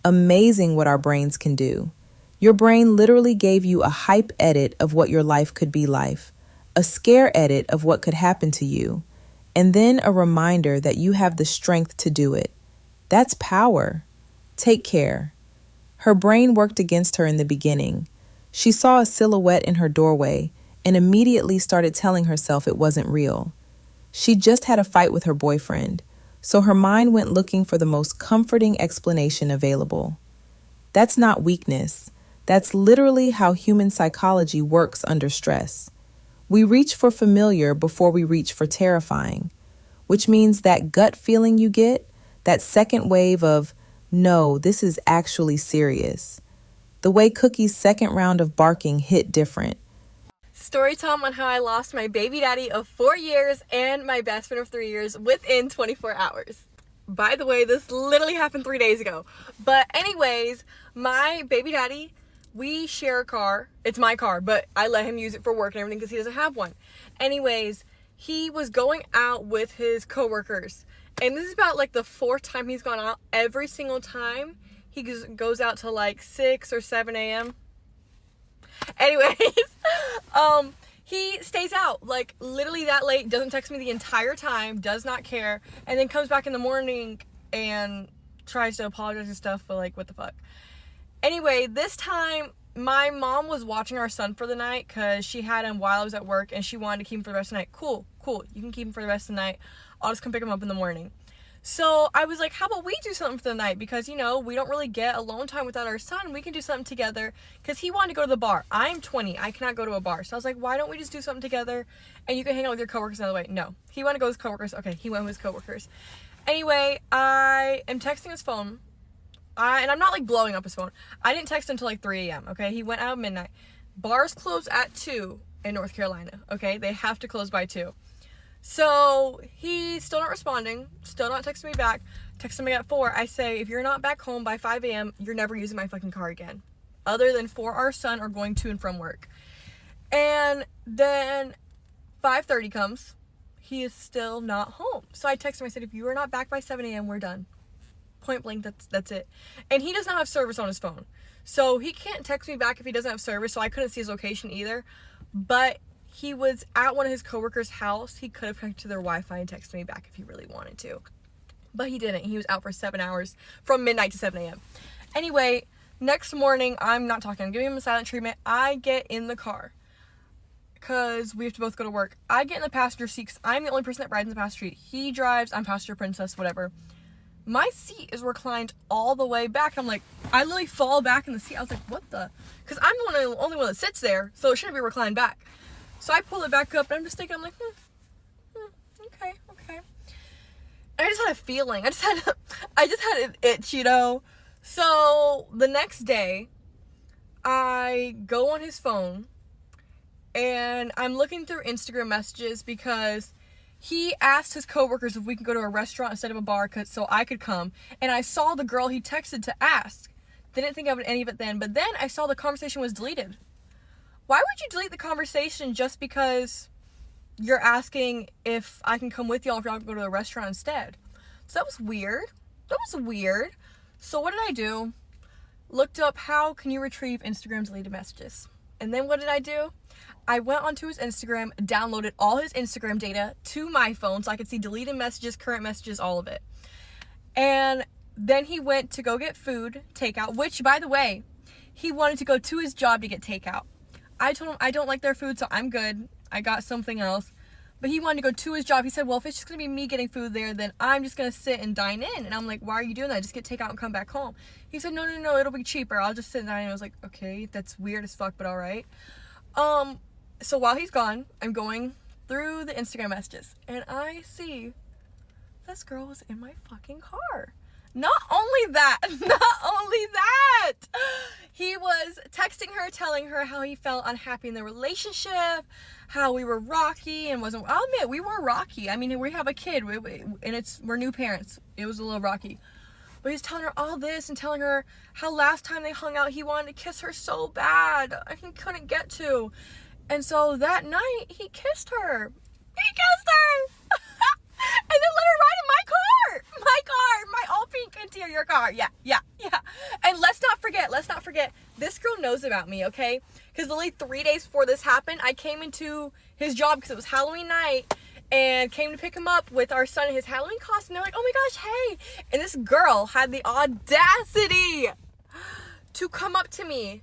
Amazing what our brains can do. Your brain literally gave you a hype edit of what your life could be like, a scare edit of what could happen to you, and then a reminder that you have the strength to do it. That's power. Take care. Her brain worked against her in the beginning. She saw a silhouette in her doorway and immediately started telling herself it wasn't real. She just had a fight with her boyfriend, so her mind went looking for the most comforting explanation available. That's not weakness. That's literally how human psychology works under stress. We reach for familiar before we reach for terrifying, which means that gut feeling you get, that second wave of, no, this is actually serious. The way Cookie's second round of barking hit different. Story time on how I lost my baby daddy of 4 years and my best friend of 3 years within 24 hours. By the way, this literally happened 3 days ago. But anyways, my baby daddy, we share a car. It's my car, but I let him use it for work and everything because he doesn't have one. Anyways, he was going out with his coworkers. And this is about like the 4th time he's gone out. Every single time he goes out till like 6 or 7 a.m. Anyways, he stays out like literally that late, doesn't text me the entire time, does not care, and then comes back in the morning and tries to apologize and stuff, but like, what the fuck. Anyway, this time my mom was watching our son for the night because she had him while I was at work and she wanted to keep him for the rest of the night. Cool, you can keep him for the rest of the night. I'll just come pick him up in the morning. So I was like, how about we do something for the night? Because, you know, we don't really get alone time without our son. We can do something together. Because he wanted to go to the bar. I'm 20. I cannot go to a bar. So I was like, why don't we just do something together? And you can hang out with your coworkers another way. No. He wanted to go with his coworkers. Okay, he went with his coworkers. Anyway, I am texting his phone. And I'm not like blowing up his phone. I didn't text him until like 3 a.m. Okay, he went out at midnight. Bars close at 2 in North Carolina. Okay, they have to close by 2. So he's still not responding, still not texting me back. Texting me at 4. I say, if you're not back home by 5 a.m., you're never using my fucking car again. Other than for our son or going to and from work. And then 5:30 comes. He is still not home. So I texted him, I said, if you are not back by 7 a.m., we're done. Point blank, that's it. And he does not have service on his phone. So he can't text me back if he doesn't have service, so I couldn't see his location either. But he was at one of his coworkers' house. He could have connected to their Wi-Fi and texted me back if he really wanted to. But he didn't. He was out for 7 hours from midnight to 7 a.m. Anyway, next morning, I'm not talking. I'm giving him a silent treatment. I get in the car because we have to both go to work. I get in the passenger seat because I'm the only person that rides in the passenger seat. He drives. I'm passenger princess, whatever. My seat is reclined all the way back. I'm like, I literally fall back in the seat. I was like, what the? Because I'm the only one that sits there, so it shouldn't be reclined back. So I pull it back up, and I'm just thinking, I'm like, okay. And I just had a feeling. I just had an itch, you know? So the next day, I go on his phone, and I'm looking through Instagram messages because he asked his coworkers if we could go to a restaurant instead of a bar so I could come. And I saw the girl he texted to ask Didn't think of any of it then, but then I saw the conversation was deleted. Why would you delete the conversation just because you're asking if I can come with y'all if y'all go to the restaurant instead? So that was weird. So what did I do? Looked up how can you retrieve Instagram deleted messages. And then what did I do? I went onto his Instagram, downloaded all his Instagram data to my phone so I could see deleted messages, current messages, all of it. And then he went to go get food, takeout, which, by the way, he wanted to go to his job to get takeout. I told him I don't like their food, so I'm good. I got something else. But he wanted to go to his job. He said, well, if it's just going to be me getting food there, then I'm just going to sit and dine in. And I'm like, why are you doing that? Just get takeout and come back home. He said, no, it'll be cheaper. I'll just sit and dine in. I was like, okay, that's weird as fuck, but all right. So while he's gone, I'm going through the Instagram messages. And I see this girl was in my fucking car. Not only that, he was texting her, telling her how he felt unhappy in the relationship, how we were rocky and wasn't, I'll admit, we were rocky. I mean, we have a kid and we're new parents. It was a little rocky. But he's telling her all this and telling her how last time they hung out, he wanted to kiss her so bad and he couldn't get to. And so that night, he kissed her. And then let her ride in my car, my all pink interior car. Yeah. And let's not forget, this girl knows about me, okay? Because literally 3 days before this happened, I came into his job because it was Halloween night and came to pick him up with our son in his Halloween costume. They're like, oh my gosh, hey. And this girl had the audacity to come up to me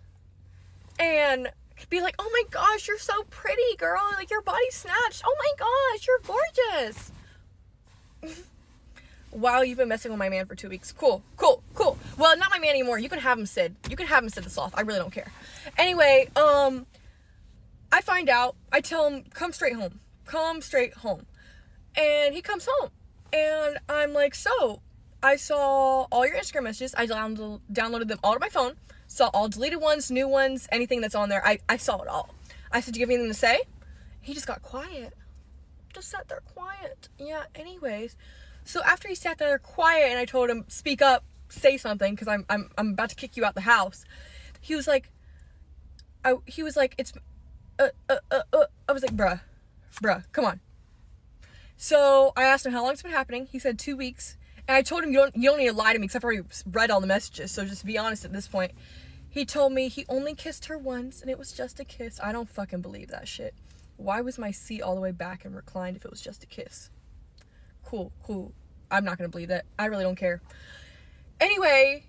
and be like, oh my gosh, you're so pretty, girl. Like, your body's snatched. Oh my gosh, you're gorgeous. Wow, you've been messing with my man for 2 weeks. Cool. Well, not my man anymore. You can have him, Sid. You can have him, Sid the Sloth. I really don't care. Anyway, I find out. I tell him, come straight home. And he comes home. And I'm like, so, I saw all your Instagram messages. I downloaded them all to my phone. Saw all deleted ones, new ones, anything that's on there. I saw it all. I said, do you have anything to say? He just got quiet. Just sat there quiet. Yeah, anyways. So after he sat there quiet and I told him, speak up, say something, because I'm about to kick you out the house. He was like, I was like, bruh, come on. So I asked him how long it's been happening. He said 2 weeks. And I told him, you don't need to lie to me, because I've already read all the messages, so just be honest at this point. He told me he only kissed her once, and it was just a kiss. I don't fucking believe that shit. Why was my seat all the way back and reclined if it was just a kiss? Cool. I'm not gonna believe that. I really don't care. Anyway,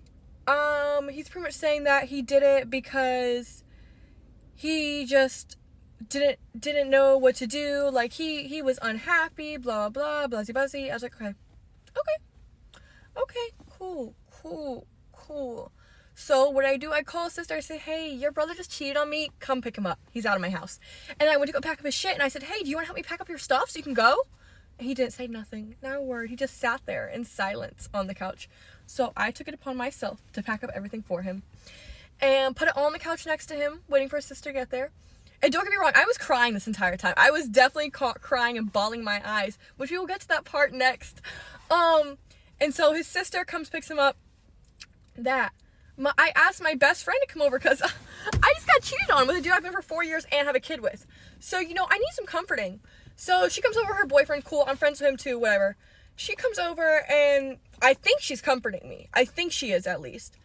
he's pretty much saying that he did it because he just didn't know what to do. Like, he was unhappy, blah, blah, blah, buzzy. I was like, okay, cool. So what I do, I call his sister. I say, hey, your brother just cheated on me. Come pick him up. He's out of my house. And I went to go pack up his shit. And I said, hey, do you want to help me pack up your stuff so you can go? And he didn't say nothing. Not a word. He just sat there in silence on the couch. So I took it upon myself to pack up everything for him. And put it all on the couch next to him, waiting for his sister to get there. And don't get me wrong, I was crying this entire time. I was definitely crying and bawling my eyes, which we will get to that part next. And so his sister comes, picks him up. I asked my best friend to come over because I just got cheated on with a dude I've been for 4 years and have a kid with. So, I need some comforting. So she comes over, her boyfriend, cool, I'm friends with him too, whatever. She comes over and I think she's comforting me. I think she is, at least.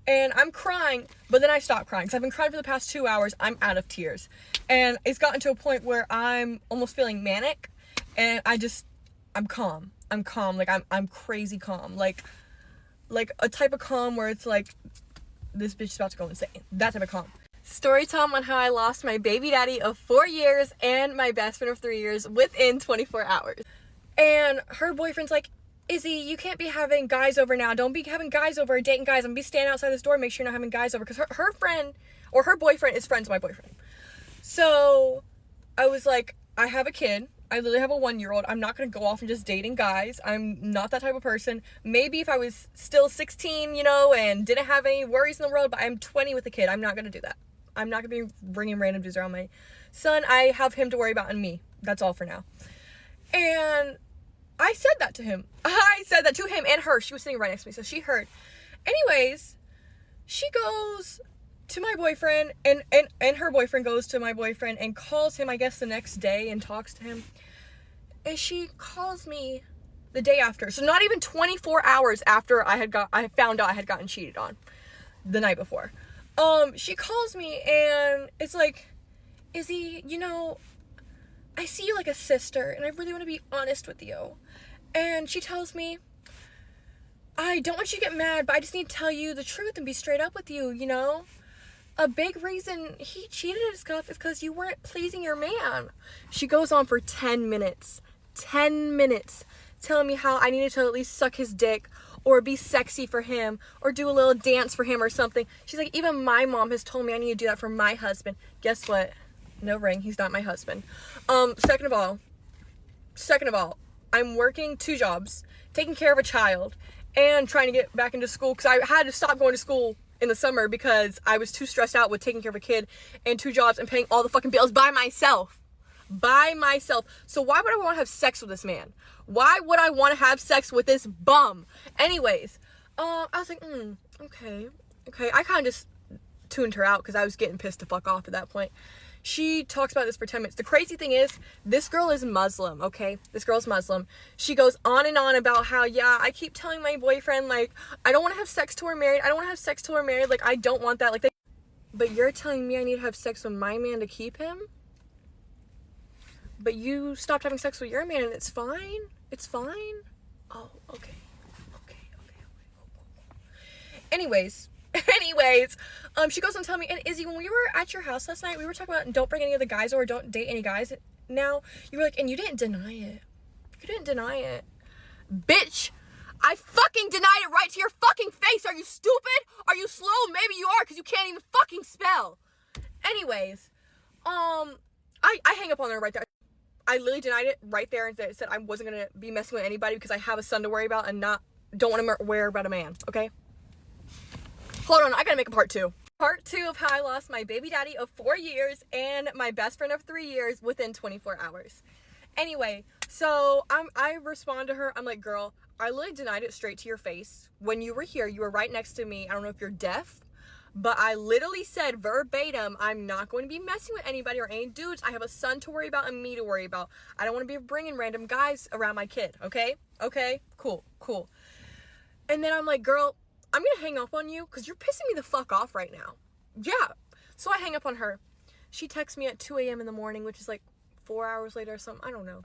And I'm crying, but then I stop crying because I've been crying for the past 2 hours. I'm out of tears. And it's gotten to a point where I'm almost feeling manic and I'm calm. Like, I'm crazy calm. Like a type of calm where it's like, this bitch is about to go insane. That type of calm. Story time on how I lost my baby daddy of 4 years and my best friend of 3 years within 24 hours. And her boyfriend's like, Izzy, you can't be having guys over now. Don't be having guys over, dating guys. I'm gonna be standing outside this door, make sure you're not having guys over. Because her friend, or her boyfriend, is friends with my boyfriend. So I was like, I have a kid. I literally have a 1-year-old. I'm not going to go off and just dating guys. I'm not that type of person. Maybe if I was still 16, and didn't have any worries in the world, but I'm 20 with a kid. I'm not going to do that. I'm not going to be bringing random dudes around my son. I have him to worry about and me. That's all for now. And I said that to him. I said that to him and her. She was sitting right next to me, so she heard. Anyways, she goes to my boyfriend, and her boyfriend goes to my boyfriend and calls him, I guess, the next day and talks to him. And she calls me the day after. So not even 24 hours after I found out I had gotten cheated on the night before. She calls me and it's like, Izzy, you know, I see you like a sister and I really want to be honest with you. And she tells me, I don't want you to get mad, but I just need to tell you the truth and be straight up with you, you know? A big reason he cheated and stuff is because you weren't pleasing your man. She goes on for 10 minutes. 10 minutes telling me how I needed to at least suck his dick or be sexy for him or do a little dance for him or something. She's like, even my mom has told me I need to do that for my husband. Guess what? No ring. He's not my husband. Second of all, I'm working 2 jobs, taking care of a child, and trying to get back into school because I had to stop going to school in the summer because I was too stressed out with taking care of a kid and 2 jobs and paying all the fucking bills by myself. So why would I want to have sex with this man? Why would I want to have sex with this bum? Anyways, I was like, okay. I kind of just tuned her out because I was getting pissed to fuck off at that point. She talks about this for 10 minutes. The crazy thing is, this girl is Muslim, okay? This girl's Muslim. She goes on and on about how, yeah, I keep telling my boyfriend, like, I don't want to have sex till we're married. Like, I don't want that. But you're telling me I need to have sex with my man to keep him? But you stopped having sex with your man and it's fine? It's fine? Oh, okay. Anyways, she goes on telling me, and Izzy, when we were at your house last night, we were talking about don't bring any of the guys or don't date any guys. Now, you were like, and you didn't deny it. Bitch, I fucking denied it right to your fucking face. Are you stupid? Are you slow? Maybe you are because you can't even fucking spell. Anyways, I hang up on her right there. I literally denied it right there and said I wasn't going to be messing with anybody because I have a son to worry about and don't want to worry about a man, okay? Hold on, I gotta make a part 2. Part 2 of how I lost my baby daddy of 4 years and my best friend of 3 years within 24 hours. Anyway, so I respond to her. I'm like, girl, I literally denied it straight to your face. When you were here, you were right next to me. I don't know if you're deaf, but I literally said verbatim, I'm not going to be messing with anybody or any dudes. I have a son to worry about and me to worry about. I don't want to be bringing random guys around my kid, okay? Okay, cool. And then I'm like, girl, I'm going to hang up on you because you're pissing me the fuck off right now. Yeah. So I hang up on her. She texts me at 2 a.m. in the morning, which is like 4 hours later or something. I don't know.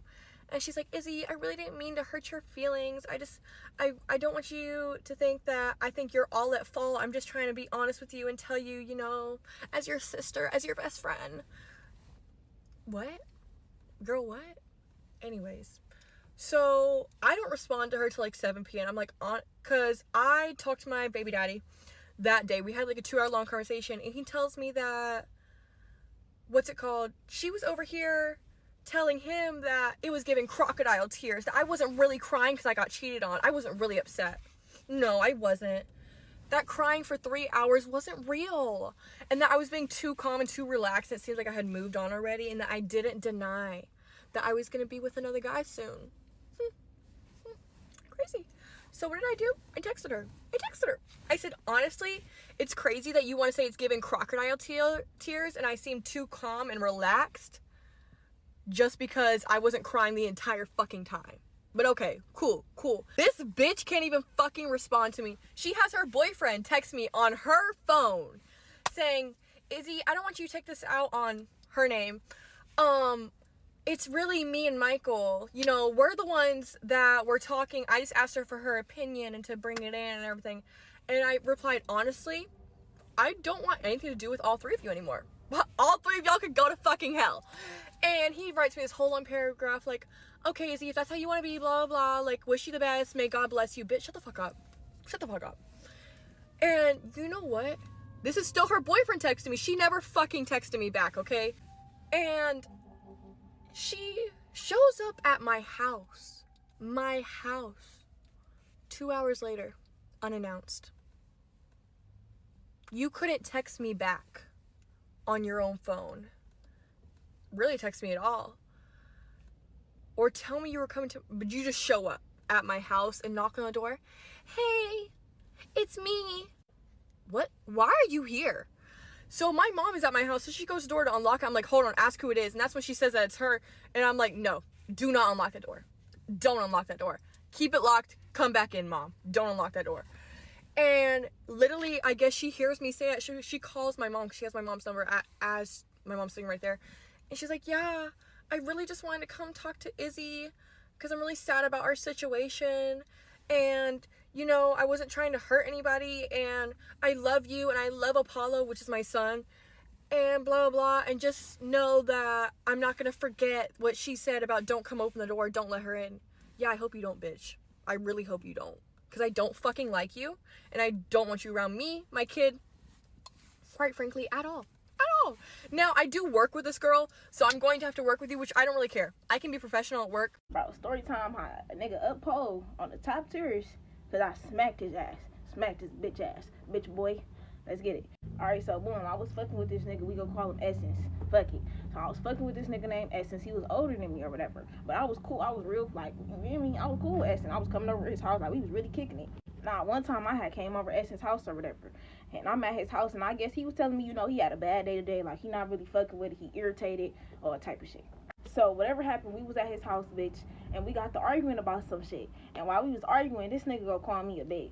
And she's like, Izzy, I really didn't mean to hurt your feelings. I don't want you to think that I think you're all at fault. I'm just trying to be honest with you and tell you, you know, as your sister, as your best friend. What? Girl, what? Anyways. So I don't respond to her till like 7 p.m. I'm like, because I talked to my baby daddy that day. We had like a 2-hour long conversation and he tells me that, she was over here telling him that it was giving crocodile tears, that I wasn't really crying because I got cheated on. I wasn't really upset. No, I wasn't. That crying for 3 hours wasn't real. And that I was being too calm and too relaxed. It seemed like I had moved on already and that I didn't deny that I was going to be with another guy soon. Crazy. So what did I do? I texted her. I said, honestly, it's crazy that you want to say it's giving crocodile tears and I seem too calm and relaxed just because I wasn't crying the entire fucking time. But okay, cool. This bitch can't even fucking respond to me. She has her boyfriend text me on her phone saying, Izzy, I don't want you to take this out on her name. It's really me and Michael. You know, we're the ones that were talking. I just asked her for her opinion and to bring it in and everything. And I replied, honestly, I don't want anything to do with all 3 of you anymore. All 3 of y'all could go to fucking hell. And he writes me this whole long paragraph like, okay, Izzy, if that's how you want to be, blah, blah, like, wish you the best. May God bless you. Bitch, shut the fuck up. And you know what? This is still her boyfriend texting me. She never fucking texted me back, okay? And she shows up at my house 2 hours later, unannounced. You couldn't text me back on your own phone. Really text me at all. Or tell me you were coming to, but you just show up at my house and knock on the door. Hey, it's me. what? Why are you here? So my mom is at my house, so she goes to the door to unlock it. I'm like, hold on, ask who it is. And that's when she says that it's her. And I'm like, no, do not unlock the door. Don't unlock that door. Keep it locked. Come back in, Mom. Don't unlock that door. And literally, I guess she hears me say it. She calls my mom, because she has my mom's number as my mom's sitting right there. And she's like, yeah, I really just wanted to come talk to Izzy because I'm really sad about our situation. And, you know, I wasn't trying to hurt anybody. And I love you. And I love Apollo, which is my son. And blah, blah, blah. And just know that I'm not going to forget what she said about don't come open the door. Don't let her in. Yeah, I hope you don't, bitch. I really hope you don't. Because I don't fucking like you. And I don't want you around me, my kid, quite frankly, at all. At all. Now, I do work with this girl, so I'm going to have to work with you, which I don't really care. I can be professional at work. Bro, story time, how a nigga up pole on the top tiers, because I smacked his ass. Smacked his bitch ass. Bitch boy. Let's get it. Alright, so boom, I was fucking with this nigga. We gonna call him Essence. Fuck it. So I was fucking with this nigga named Essence. He was older than me or whatever. But I was cool. I was real, like, you know what I mean? I was cool with Essence. I was coming over to his house. Like, we was really kicking it. Nah, one time I had came over Essence's house or whatever. And I'm at his house, and I guess he was telling me, you know, he had a bad day today. Like, he not really fucking with it. He irritated or type of shit. So whatever happened, we was at his house, bitch. And we got to arguing about some shit. And while we was arguing, this nigga go call me a bitch.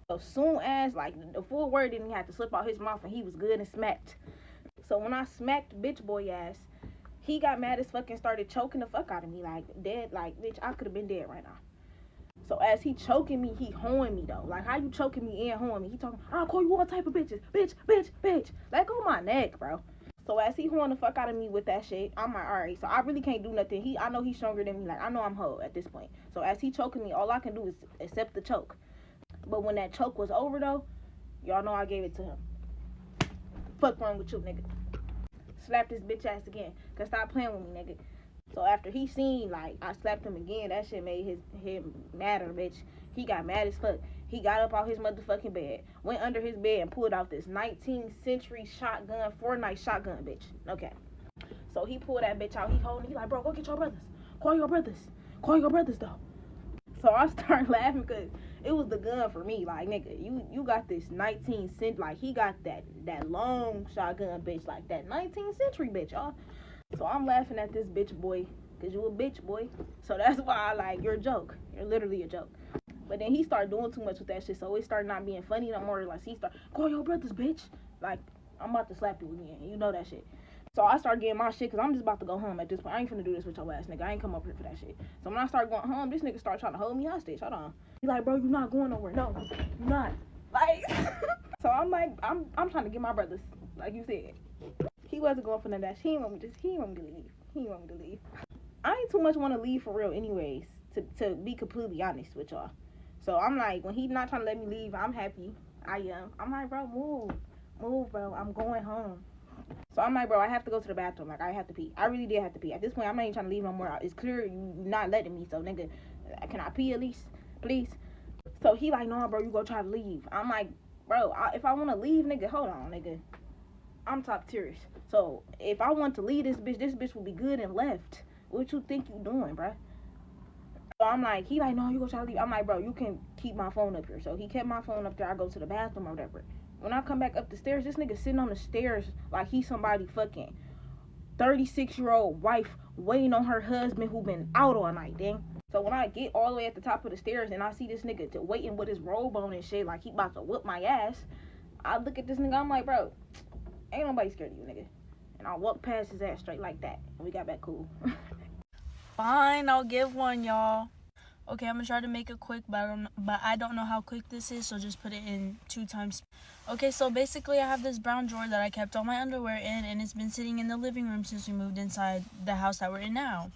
So soon as, like, the full word didn't have to slip out his mouth, and he was good and smacked. So when I smacked bitch boy ass, he got mad as fuck and started choking the fuck out of me. Like, dead, like, bitch, I could have been dead right now. So as he choking me, he hoeing me though. Like, how you choking me and hoeing me? He talking, I'll call you all type of bitches. Bitch, bitch, bitch. Let go of my neck, bro. So as he hoeing the fuck out of me with that shit, I'm like, alright, so I really can't do nothing. I know he's stronger than me. Like, I know I'm hoe at this point. So as he choking me, all I can do is accept the choke. But when that choke was over though, y'all know I gave it to him. Fuck wrong with you, nigga. Slapped his bitch ass again. Cause stop playing with me, nigga. So after he seen, like, I slapped him again, that shit made him madder, bitch. He got mad as fuck. He got up out his motherfucking bed, went under his bed and pulled out this 19th century shotgun, Fortnite shotgun, bitch. Okay. So he pulled that bitch out. He holding, he like, bro, go get your brothers. Call your brothers. Call your brothers, though. So I started laughing because it was the gun for me. Like, nigga, you got this 19th century, like, he got that long shotgun, bitch, like that 19th century, bitch, y'all. So I'm laughing at this bitch boy, because you a bitch boy. So that's why I like, you're a joke. You're literally a joke. But then he started doing too much with that shit, so it started not being funny no more. Like, he started, call your brothers, bitch. Like, I'm about to slap you again. You know that shit. So I started getting my shit, because I'm just about to go home at this point. I ain't finna do this with your ass, nigga. I ain't come up here for that shit. So when I started going home, this nigga started trying to hold me hostage. Hold on. He like, bro, you not going nowhere. No, you not. Like, so I'm like, I'm trying to get my brothers, like you said. He wasn't going for none of that. He didn't want me to leave. He didn't want me to leave. I ain't too much want to leave for real anyways, to be completely honest with y'all. So I'm like, when he not trying to let me leave, I'm happy. I am. I'm like, bro, move, bro. I'm going home. So I'm like, bro, I have to go to the bathroom. Like, I have to pee. I really did have to pee. At this point, I'm not even trying to leave no more. It's clear you not letting me. So, nigga, can I pee at least? Please? So he like, no, bro, you go try to leave. I'm like, bro, if I want to leave, nigga, hold on, nigga. I'm top tiers. So if I want to leave this bitch will be good and left. What you think you doing, bro? So I'm like, he like, no, you go try to leave. I'm like, bro, you can keep my phone up here. So he kept my phone up there. I go to the bathroom or whatever. When I come back up the stairs, this nigga sitting on the stairs like he's somebody fucking 36-year-old wife waiting on her husband who been out all night, dang. So when I get all the way at the top of the stairs and I see this nigga waiting with his robe on and shit like he about to whip my ass, I look at this nigga, I'm like, bro, ain't nobody scared of you, nigga. And I walked past his ass straight like that. And we got back cool. Fine, I'll give one, y'all. Okay, I'm gonna try to make it quick, but I don't know how quick this is, so just put it in 2 times. Okay, so basically I have this brown drawer that I kept all my underwear in, and it's been sitting in the living room since we moved inside the house that we're in now.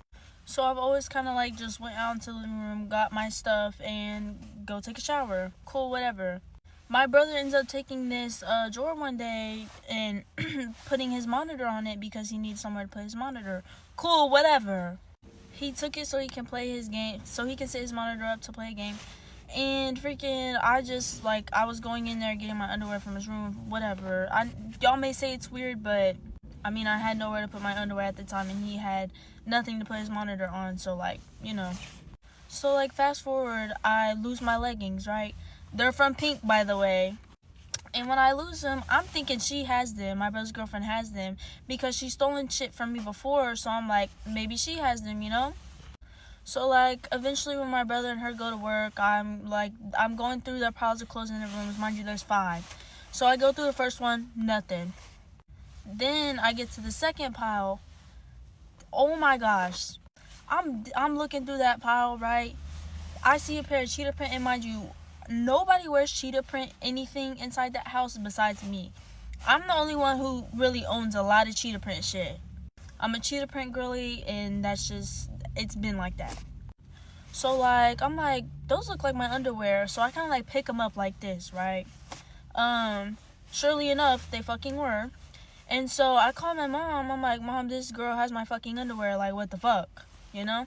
So I've always kind of like just went out into the living room, got my stuff, and go take a shower. Cool, whatever. My brother ends up taking this drawer one day and putting his monitor on it because he needs somewhere to put his monitor. Cool, whatever. He took it so he can play his game, so he can set his monitor up to play a game. And freaking, I was going in there getting my underwear from his room, whatever. Y'all may say it's weird, but I mean, I had nowhere to put my underwear at the time, and he had nothing to put his monitor on, so like, you know. So like, fast forward, I lose my leggings, right? They're from Pink, by the way. And when I lose them, I'm thinking she has them. My brother's girlfriend has them because she's stolen shit from me before. So I'm like, maybe she has them, you know? So, like, eventually when my brother and her go to work, I'm going through their piles of clothes in their rooms. Mind you, there's 5. So I go through the first one, nothing. Then I get to the second pile. Oh my gosh. I'm looking through that pile, right? I see a pair of cheetah print, and mind you, nobody wears cheetah print anything inside that house besides me. I'm the only one who really owns a lot of cheetah print shit. I'm a cheetah print girly, and that's just, it's been like that. So, like, I'm like, those look like my underwear, so I kind of, like, pick them up like this, right? Surely enough, they fucking were. And so I call my mom. I'm like, Mom, this girl has my fucking underwear. Like, what the fuck? You know?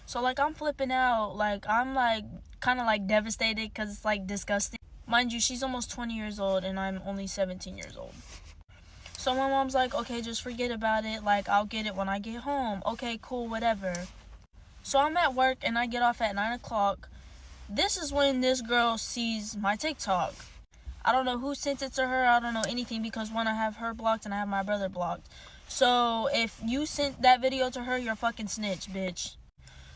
So, like, I'm flipping out. Like, I'm, like, kind of, like, devastated because it's, like, disgusting. Mind you, she's almost 20 years old and I'm only 17 years old. So my mom's like, okay, just forget about it. Like, I'll get it when I get home. Okay, cool, whatever. So I'm at work and I get off at 9 o'clock. This is when this girl sees my TikTok. I don't know who sent it to her. I don't know anything because, one, I have her blocked and I have my brother blocked. So if you sent that video to her, you're a fucking snitch, bitch.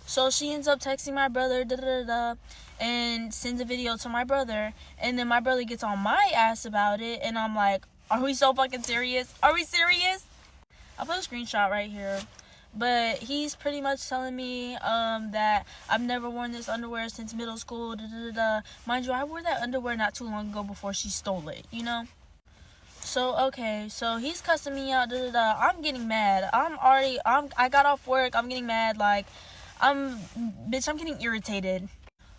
So she ends up texting my brother, and sends a video to my brother. And then my brother gets on my ass about it. And I'm like, are we so fucking serious? Are we serious? I'll put a screenshot right here. But he's pretty much telling me that I've never worn this underwear since middle school. Mind you, I wore that underwear not too long ago before she stole it, you know? So, okay, so he's cussing me out. I'm getting mad. I got off work. I'm getting mad. Like, I'm getting irritated.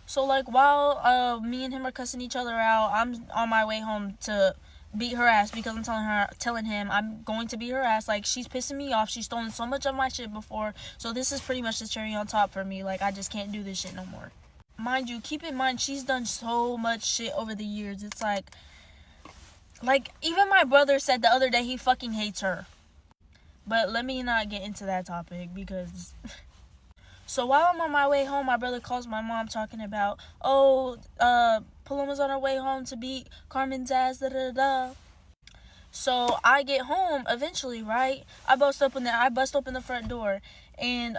So, like, while me and him are cussing each other out, I'm on my way home to beat her ass because I'm telling him I'm going to beat her ass. Like, she's pissing me off. She's stolen so much of my shit before. So this is pretty much the cherry on top for me. Like, I just can't do this shit no more. Mind you, keep in mind, she's done so much shit over the years. It's like, even my brother said the other day he fucking hates her. But let me not get into that topic because... So while I'm on my way home, my brother calls my mom talking about, Paloma's on her way home to beat Carmen's ass, So I get home eventually, right? I bust open the front door, and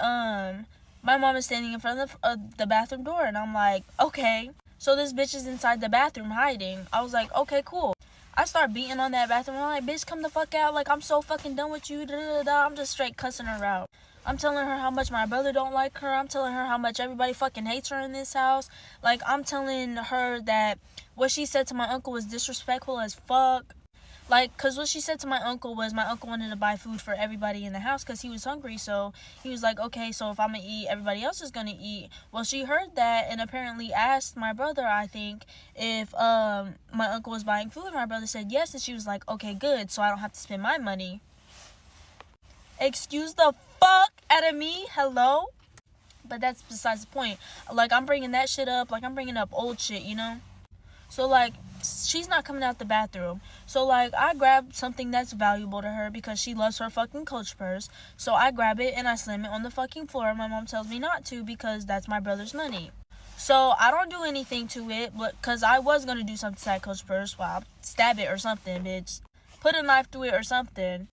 my mom is standing in front of the bathroom door, and I'm like, okay. So this bitch is inside the bathroom hiding. I was like, okay, cool. I start beating on that bathroom. I'm like, bitch, come the fuck out. Like, I'm so fucking done with you. I'm just straight cussing her out. I'm telling her how much my brother don't like her. I'm telling her how much everybody fucking hates her in this house. Like, I'm telling her that what she said to my uncle was disrespectful as fuck. Like, because what she said to my uncle was my uncle wanted to buy food for everybody in the house because he was hungry. So he was like, okay, so if I'm going to eat, everybody else is going to eat. Well, she heard that and apparently asked my brother, I think, if my uncle was buying food. My brother said yes. And she was like, okay, good. So I don't have to spend my money. Excuse the fuck out of me. Hello? But that's besides the point. Like, I'm bringing that shit up. Like, I'm bringing up old shit, you know? So, like, she's not coming out the bathroom. So, like, I grab something that's valuable to her because she loves her fucking Coach purse. So I grab it and I slam it on the fucking floor. My mom tells me not to because that's my brother's money. So I don't do anything to it, but because I was going to do something to that Coach purse. Well, stab it or something, bitch. Put a knife through it or something.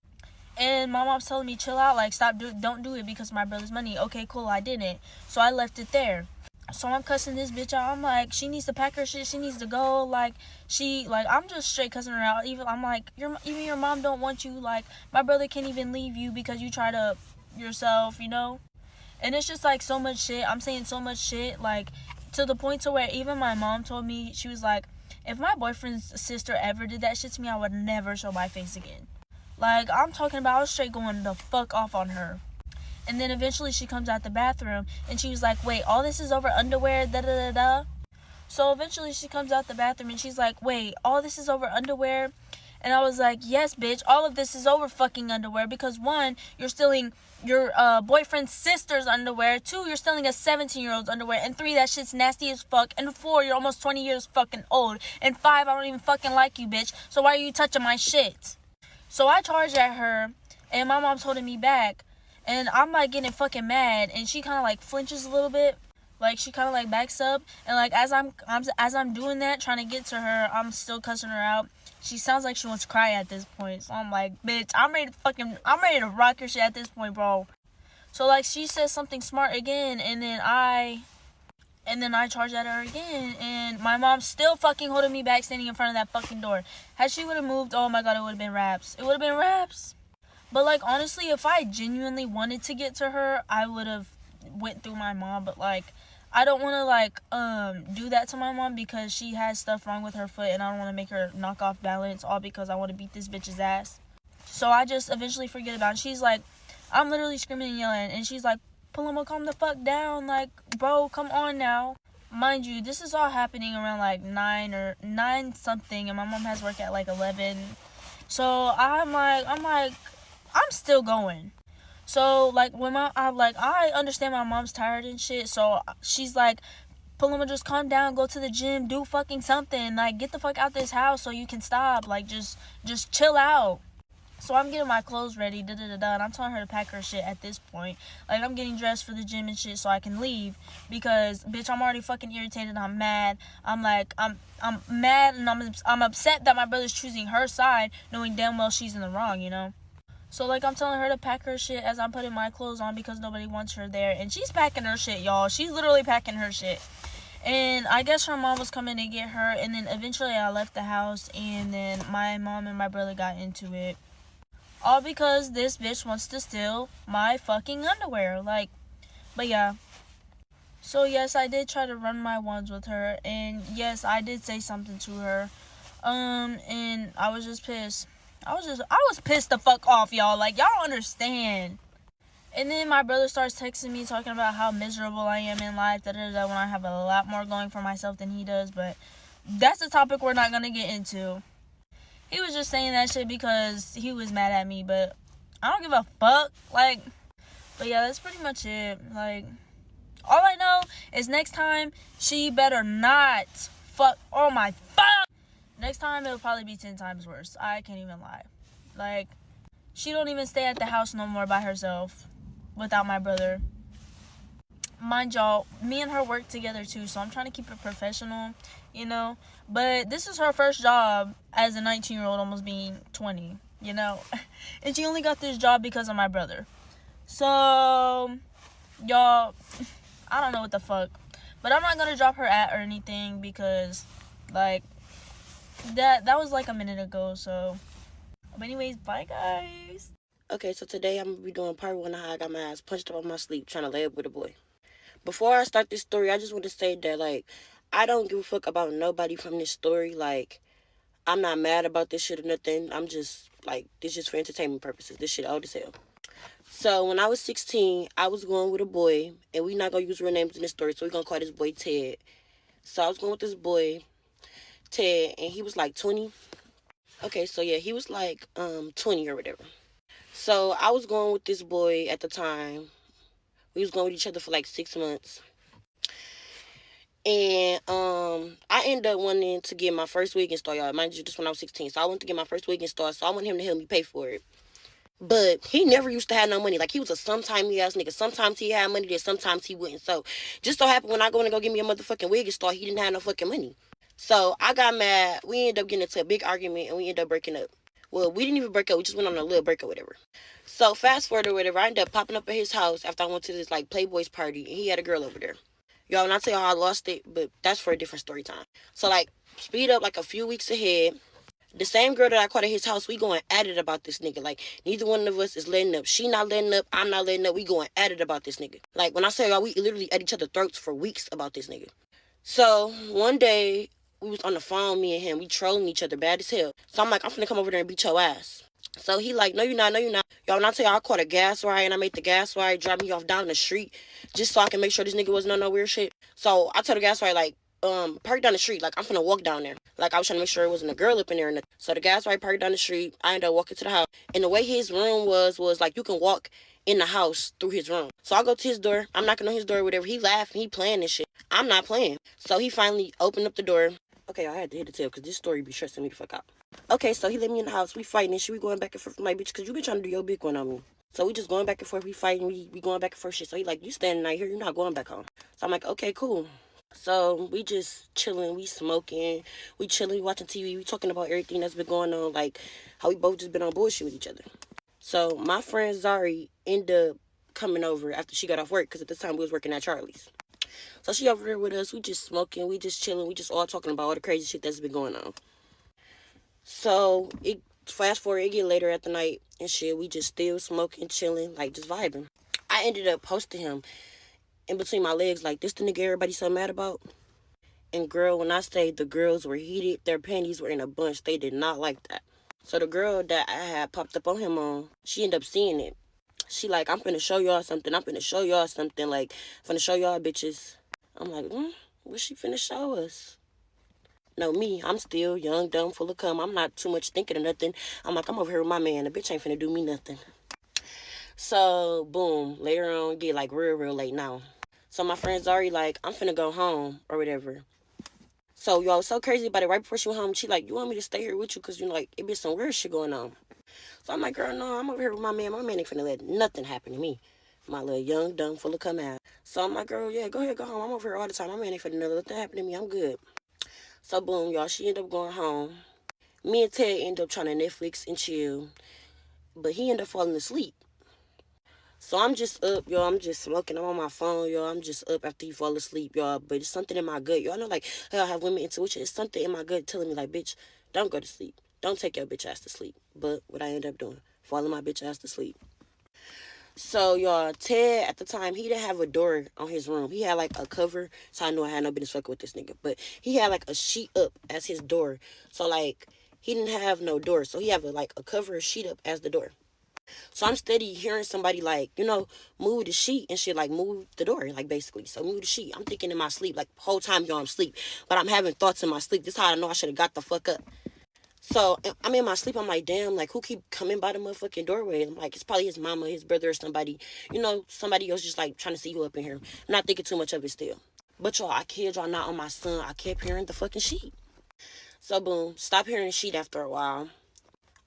And my mom's telling me, chill out, like, don't do it because of my brother's money. Okay, cool, I didn't. So I left it there. So I'm cussing this bitch out. I'm like, she needs to pack her shit. She needs to go. Like, I'm just straight cussing her out. I'm like, even your mom don't want you. Like, my brother can't even leave you because you try to yourself, you know? And it's just, like, so much shit. I'm saying so much shit, like, to the point to where even my mom told me, she was like, if my boyfriend's sister ever did that shit to me, I would never show my face again. Like, I'm talking about, I was straight going the fuck off on her. And then eventually she comes out the bathroom and she was like, wait, all this is over underwear, So eventually she comes out the bathroom and she's like, wait, all this is over underwear? And I was like, yes, bitch, all of this is over fucking underwear because, one, you're stealing your boyfriend's sister's underwear. 2, you're stealing a 17-year-old's underwear. And 3, that shit's nasty as fuck. And 4, you're almost 20 years fucking old. And 5, I don't even fucking like you, bitch. So why are you touching my shit? So I charged at her, and my mom's holding me back, and I'm, like, getting fucking mad, and she kind of, like, flinches a little bit. Like, she kind of like backs up, and like as I'm doing that, trying to get to her, I'm still cussing her out. She sounds like she wants to cry at this point. So I'm like, bitch, I'm ready to rock your shit at this point, bro. So like she says something smart again, and then I charge at her again, and my mom's still fucking holding me back, standing in front of that fucking door. Had she would have moved, oh my god, it would have been raps. It would have been raps. But like honestly, if I genuinely wanted to get to her, I would have went through my mom. But like, I don't want to like do that to my mom because she has stuff wrong with her foot, and I don't want to make her knock off balance all because I want to beat this bitch's ass. So I just eventually forget about it. She's like, I'm literally screaming and yelling, and she's like, Paloma, calm the fuck down. Like, bro, come on now. Mind you, this is all happening around like 9 something, and my mom has work at like 11. So I'm still going. So like when I understand my mom's tired and shit. So she's like, Paloma, just calm down, go to the gym, do fucking something. Like, get the fuck out this house so you can stop. Like, just chill out. So I'm getting my clothes ready, and I'm telling her to pack her shit at this point. Like, I'm getting dressed for the gym and shit so I can leave. Because, bitch, I'm already fucking irritated. I'm mad. I'm mad, and I'm upset that my brother's choosing her side, knowing damn well she's in the wrong, you know? So, like, I'm telling her to pack her shit as I'm putting my clothes on because nobody wants her there. And she's packing her shit, y'all. She's literally packing her shit. And I guess her mom was coming to get her. And then eventually I left the house. And then my mom and my brother got into it. All because this bitch wants to steal my fucking underwear. Like, but yeah. So yes, I did try to run my ones with her. And yes, I did say something to her. And I was just pissed. I was pissed the fuck off, y'all. Like, y'all don't understand. And then my brother starts texting me talking about how miserable I am in life, when I have a lot more going for myself than he does. But that's a topic we're not gonna get into. He was just saying that shit because he was mad at me, but I don't give a fuck. Like, but yeah, that's pretty much it. Like, all I know is next time she better not fuck. Oh my fuck. Next time it'll probably be 10 times worse. I can't even lie. Like, she don't even stay at the house no more by herself without my brother. Mind y'all, me and her work together too, so I'm trying to keep it professional, you know. But this is her first job as a 19-year-old, almost being 20, you know. And she only got this job because of my brother. So, y'all, I don't know what the fuck. But I'm not gonna drop her at or anything because, like, that was like a minute ago. So, but anyways, bye guys. Okay, so today I'm gonna be doing part 1 of how I got my ass punched up on my sleep trying to lay up with a boy. Before I start this story, I just want to say that, like, I don't give a fuck about nobody from this story. Like, I'm not mad about this shit or nothing. I'm just, like, this just for entertainment purposes. This shit old as hell. So, when I was 16, I was going with a boy, and we not going to use real names in this story, so we're going to call this boy Ted. So, I was going with this boy, Ted, and he was, like, 20. Okay, so, yeah, he was, like, 20 or whatever. So, I was going with this boy at the time. We was going with each other for like 6 months. And I ended up wanting to get my first wig installed, y'all. Mind you, just when I was 16. So I wanted to get my first wig installed. So I want him to help me pay for it. But he never used to have no money. Like, he was a sometime-y ass nigga. Sometimes he had money, then sometimes he wouldn't. So just so happened when I go in and go get me a motherfucking wig installed, he didn't have no fucking money. So I got mad. We ended up getting into a big argument, and we ended up breaking up. Well, we didn't even break up. We just went on a little break or whatever. So fast forward or whatever, I ended up popping up at his house after I went to this, like, Playboy's party, and he had a girl over there. Y'all, when I tell y'all how I lost it, but that's for a different story time. So, like, speed up, like, a few weeks ahead, the same girl that I caught at his house, we going at it about this nigga. Like, neither one of us is letting up. She not letting up. I'm not letting up. We going at it about this nigga. Like, when I say y'all, we literally at each other's throats for weeks about this nigga. So, one day, we was on the phone, me and him. We trolling each other bad as hell. So, I'm like, I'm finna come over there and beat your ass. So he like, no, you're not. Y'all, when I tell y'all I caught a gas ride and I made the gas ride drop me off down the street just so I can make sure this nigga wasn't on no weird shit. So I told the gas ride, like, park down the street. Like, I'm finna walk down there. Like, I was trying to make sure it wasn't a girl up in there. And so the gas ride parked down the street. I ended up walking to the house. And the way his room was like, you can walk in the house through his room. So I go to his door. I'm knocking on his door or whatever. He laughing. He playing and shit. I'm not playing. So he finally opened up the door. Okay, I had to hit the tail because this story be stressing me the fuck out. Okay, so he let me in the house. We fighting and shit. We going back and forth with my bitch because you been trying to do your big one on me. So we just going back and forth. We fighting. We going back and forth shit. So he like, you standing right here. You're not going back home. So I'm like, okay, cool. So we just chilling. We smoking. We chilling. We watching TV. We talking about everything that's been going on. Like how we both just been on bullshit with each other. So my friend Zari ended up coming over after she got off work. Because at this time we was working at Charlie's. So she over there with us. We just smoking. We just chilling. We just all talking about all the crazy shit that's been going on. So it fast forward, it get later at the night and shit. We just still smoking, chilling, like just vibing. I ended up posting him in between my legs, like, this the nigga everybody so mad about. And girl, when I say the girls were heated, their panties were in a bunch. They did not like that. So the girl that I had popped up on him on, she ended up seeing it. She like, I'm finna show y'all something. I'm finna show y'all something. Like, finna show y'all bitches. I'm like, what she finna show us? No, me, I'm still young, dumb, full of cum. I'm not too much thinking of nothing. I'm like, I'm over here with my man. The bitch ain't finna do me nothing. So, boom, later on, get like real late now. So my friend's already like, I'm finna go home or whatever. So, y'all, was so crazy about it. Right before she went home, she like, you want me to stay here with you? Because, you know, like, it be some weird shit going on. So I'm like, girl, no, I'm over here with my man. My man ain't finna let nothing happen to me. My little young, dumb, full of cum ass. So I'm like, girl, yeah, go ahead, go home. I'm over here all the time. My man ain't finna let nothing happen to me. I'm good. So, boom, y'all, she ended up going home. Me and Ted ended up trying to Netflix and chill. But he ended up falling asleep. So I'm just up, y'all. I'm just smoking. I'm on my phone, y'all. I'm just up after he fall asleep, y'all. But it's something in my gut. Y'all know, like, how I have women intuition. It's something in my gut telling me, like, bitch, don't go to sleep. Don't take your bitch ass to sleep. But what I ended up doing, falling my bitch ass to sleep. So, y'all, Ted, at the time, he didn't have a door on his room. He had, like, a cover, so I knew I had no business fucking with this nigga. But he had, like, a sheet up as his door. So, like, he didn't have no door. So, he had, like, a cover, a sheet up as the door. So, I'm steady hearing somebody, like, you know, move the sheet and shit, like, move the door, like, basically. So, move the sheet. I'm thinking in my sleep, like, the whole time, y'all, I'm asleep. But I'm having thoughts in my sleep. This is how I know I should have got the fuck up. So, I'm in my sleep. I'm like, damn, like, who keep coming by the motherfucking doorway? I'm like, it's probably his mama, his brother, or somebody. You know, somebody else just, like, trying to see who up in here. I'm not thinking too much of it still. But, y'all, I kid y'all not, on my son, I kept hearing the fucking sheet. So, boom, stop hearing the sheet after a while.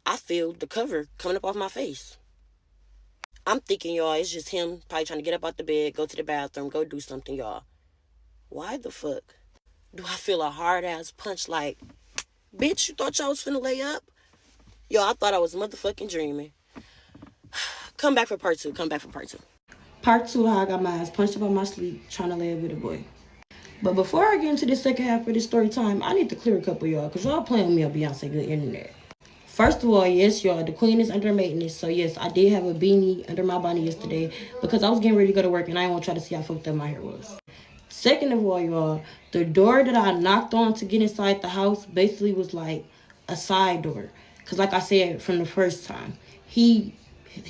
I feel the cover coming up off my face. I'm thinking, y'all, it's just him probably trying to get up out the bed, go to the bathroom, go do something, y'all. Why the fuck do I feel a hard-ass punch like... Bitch, you thought y'all was finna lay up? Yo, I thought I was motherfucking dreaming. Come back for part two. Part two, how I got my ass punched up on my sleep trying to lay up with a boy. But before I get into the second half of this story time, I need to clear a couple of y'all, because y'all playing with me on Beyonce Good Internet. First of all, yes, y'all, the queen is under maintenance. So, yes, I did have a beanie under my bonnet yesterday because I was getting ready to go to work and I didn't want to try to see how fucked up my hair was. Second of all, y'all, the door that I knocked on to get inside the house basically was like a side door. Because like I said from the first time, he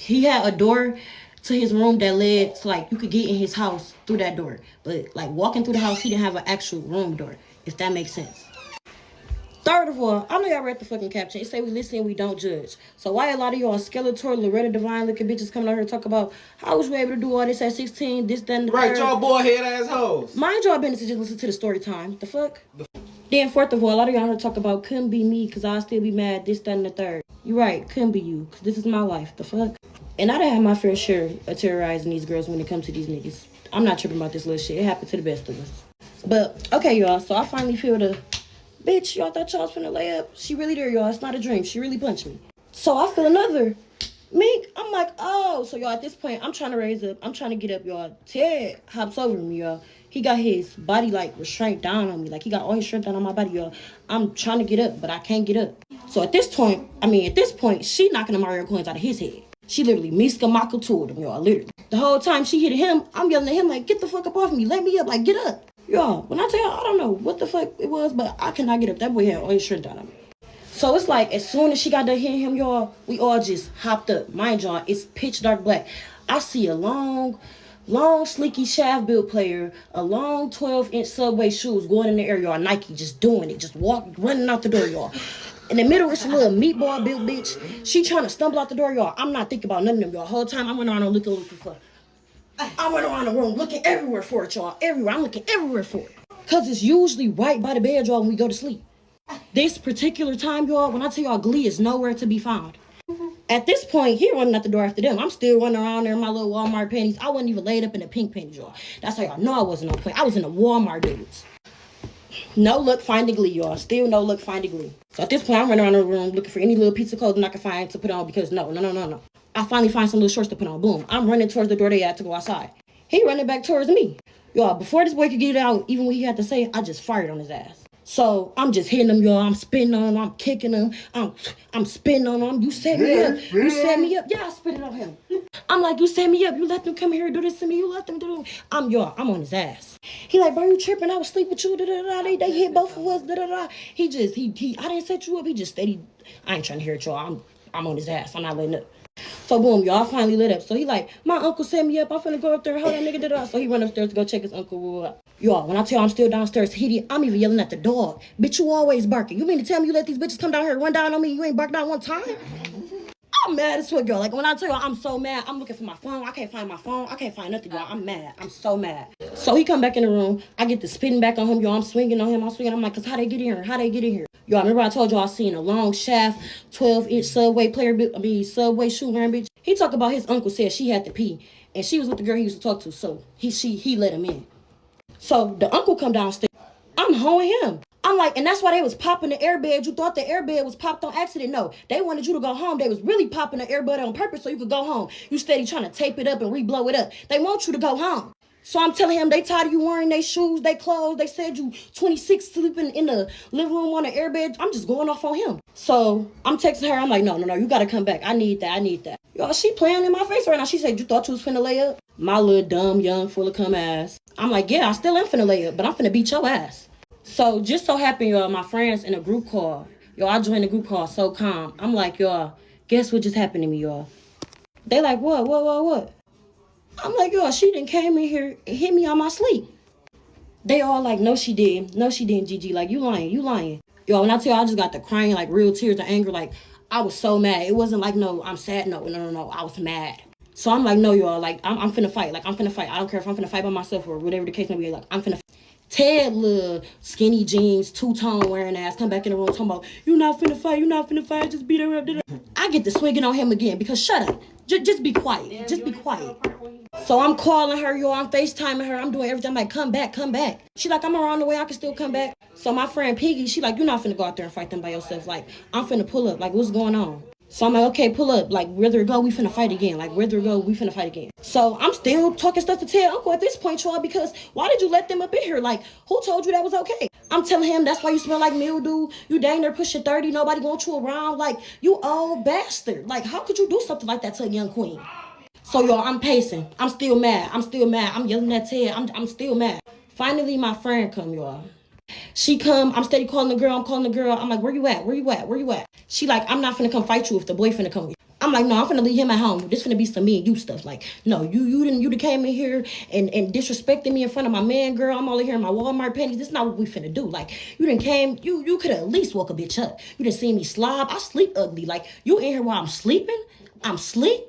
had a door to his room that led to, like, you could get in his house through that door. But, like, walking through the house, he didn't have an actual room door, if that makes sense. Third of all, I know y'all read the fucking caption. It say we listen, we don't judge. So why a lot of y'all Skeletor, Loretta Devine looking bitches coming out here and talk about how was you able to do all this at 16, this, that, and the Right, third? y'all boy head assholes. Mind y'all business to just listen to the story time. The fuck? Then fourth of all, a lot of y'all here talk about couldn't be me because I'll still be mad, this, that, and the third. You right, couldn't be you because this is my life. The fuck? And I done had my fair share of terrorizing these girls when it comes to these niggas. I'm not tripping about this little shit. It happened to the best of us. But, okay, y'all. So I finally feel the... Bitch, y'all thought y'all was finna lay up. She really there, y'all. It's not a dream. She really punched me. So I feel another. Mink, I'm like, oh. So, y'all, at this point, I'm trying to raise up. I'm trying to get up, y'all. Ted hops over me, y'all. He got his body, like, restrained down on me. Like, he got all his strength down on my body, y'all. I'm trying to get up, but I can't get up. So, at this point, she knocking the Mario coins out of his head. She literally Miska Mako told him, y'all, literally. The whole time she hit him, I'm yelling at him, like, get the fuck up off me. Let me up, like, get up. Y'all, when I tell y'all, I don't know what the fuck it was, but I cannot get up. That boy had all his strength down on me. So it's like, as soon as she got done hitting him, y'all, we all just hopped up. Mind y'all, it's pitch dark black. I see a long, slinky shaft build player, a long 12-inch Subway shoes going in the air, y'all. Nike just doing it, just running out the door, y'all. In the middle, it's a little meatball built bitch. She trying to stumble out the door, y'all. I'm not thinking about none of them, y'all. Whole time I went around and looking for. I went around the room looking everywhere for it, y'all. Everywhere. I'm looking everywhere for it. Because it's usually right by the bed, y'all, when we go to sleep. This particular time, y'all, when I tell y'all Glee is nowhere to be found. At this point, he running out the door after them. I'm still running around there in my little Walmart panties. I wasn't even laid up in the pink panties, y'all. That's how y'all know I wasn't on point. I was in the Walmart dudes. No look, finding glee, y'all. Still no look, finding glee. So at this point, I'm running around the room looking for any little piece of clothing I can find to put on because no. I finally find some little shorts to put on. Boom. I'm running towards the door they had to go outside. He running back towards me. Y'all, before this boy could get it out, even what he had to say, I just fired on his ass. So I'm just hitting him, y'all. I'm spitting on him. I'm kicking him. I'm spitting on him. You set me up. You set me up. Yeah, I spit it on him. I'm like, you set me up. You let them come here and do this to me. You let them do this. I'm on his ass. He like, bro, you tripping? I was sleep with you. Da, da, da. They hit both of us. Da, da, da. He I didn't set you up. He just steady. I ain't trying to hear it, y'all. I'm on his ass. I'm not letting up. So boom, y'all finally lit up. So he like, my uncle set me up. I'm finna go up there and hold that nigga. Da, da. So he run upstairs to go check his uncle. Y'all, when I tell you I'm still downstairs, I'm even yelling at the dog. Bitch, you always barking. You mean to tell me you let these bitches come down here and run down on me? You ain't barked down one time? I'm mad as fuck, y'all. Like, when I tell you I'm so mad, I'm looking for my phone. I can't find my phone. I can't find nothing, y'all. I'm mad. I'm so mad. So he come back in the room. I get to spitting back on him, y'all. I'm swinging on him. I'm like, cause how they get in here? How they get in here? Y'all, remember I told y'all I seen a long shaft, 12-inch subway subway shoe wearing bitch. He talked about his uncle said she had to pee, and she was with the girl he used to talk to, so he let him in. So the uncle come downstairs. I'm hoeing him. I'm like, and that's why they was popping the airbed. You thought the airbed was popped on accident. No, they wanted you to go home. They was really popping the airbed on purpose so you could go home. You steady trying to tape it up and re-blow it up. They want you to go home. So I'm telling him they tired of you wearing their shoes, they clothes. They said you 26 sleeping in the living room on the airbed. I'm just going off on him. So I'm texting her. I'm like, no, you got to come back. I need that. Y'all, she playing in my face right now. She said, you thought you was finna lay up? My little dumb, young, full of cum ass. I'm like, yeah, I still am finna lay up, but I'm finna beat your ass. So just so happened, y'all, my friends in a group call. Y'all, I joined a group call So Calm. I'm like, y'all, guess what just happened to me, y'all? They like, what? I'm like, y'all, she done came in here and hit me on my sleep. They all like, no, she didn't. No, she didn't, Gigi. Like, you lying. Y'all, when I tell you I just got the crying, like, real tears of anger. Like, I was so mad. It wasn't like, no, I'm sad. No. I was mad. So I'm like, no, y'all, like, I'm finna fight. Like, I'm finna fight. I don't care if I'm finna fight by myself or whatever the case may be. Like, I'm finna fight. Ted, little skinny jeans, two-tone wearing ass, come back in the room talking about, you not finna fight, just beat her up. I get to swinging on him again because shut up. Just be quiet. Just be quiet. So I'm calling her, y'all. I'm FaceTiming her. I'm doing everything. I'm like, come back. She like, I'm around the way. I can still come back. So my friend Piggy, she like, you're not finna go out there and fight them by yourself. Like, I'm finna pull up. Like, what's going on? So I'm like, okay, pull up. Like, whether it go, we finna fight again. So I'm still talking stuff to Ted Uncle at this point, y'all, because why did you let them up in here? Like, who told you that was okay? I'm telling him that's why you smell like mildew. You dang near pushing 30. Nobody want you around. Like, you old bastard. Like, how could you do something like that to a young queen? So, y'all, I'm pacing. I'm still mad. I'm yelling at Ted. I'm still mad. Finally, my friend come, y'all. She come, I'm steady calling the girl. I'm like, where you at? She like, I'm not finna come fight you if the boy finna come with you. I'm like, no, I'm finna leave him at home. This finna be some me and you stuff. Like, no, you done came in here and disrespected me in front of my man, girl. I'm all in here in my Walmart panties. This is not what we finna do. Like, you done came, you could at least woke a bitch up. You done seen me slob. I sleep ugly. Like, you in here while I'm sleeping? I'm sleep.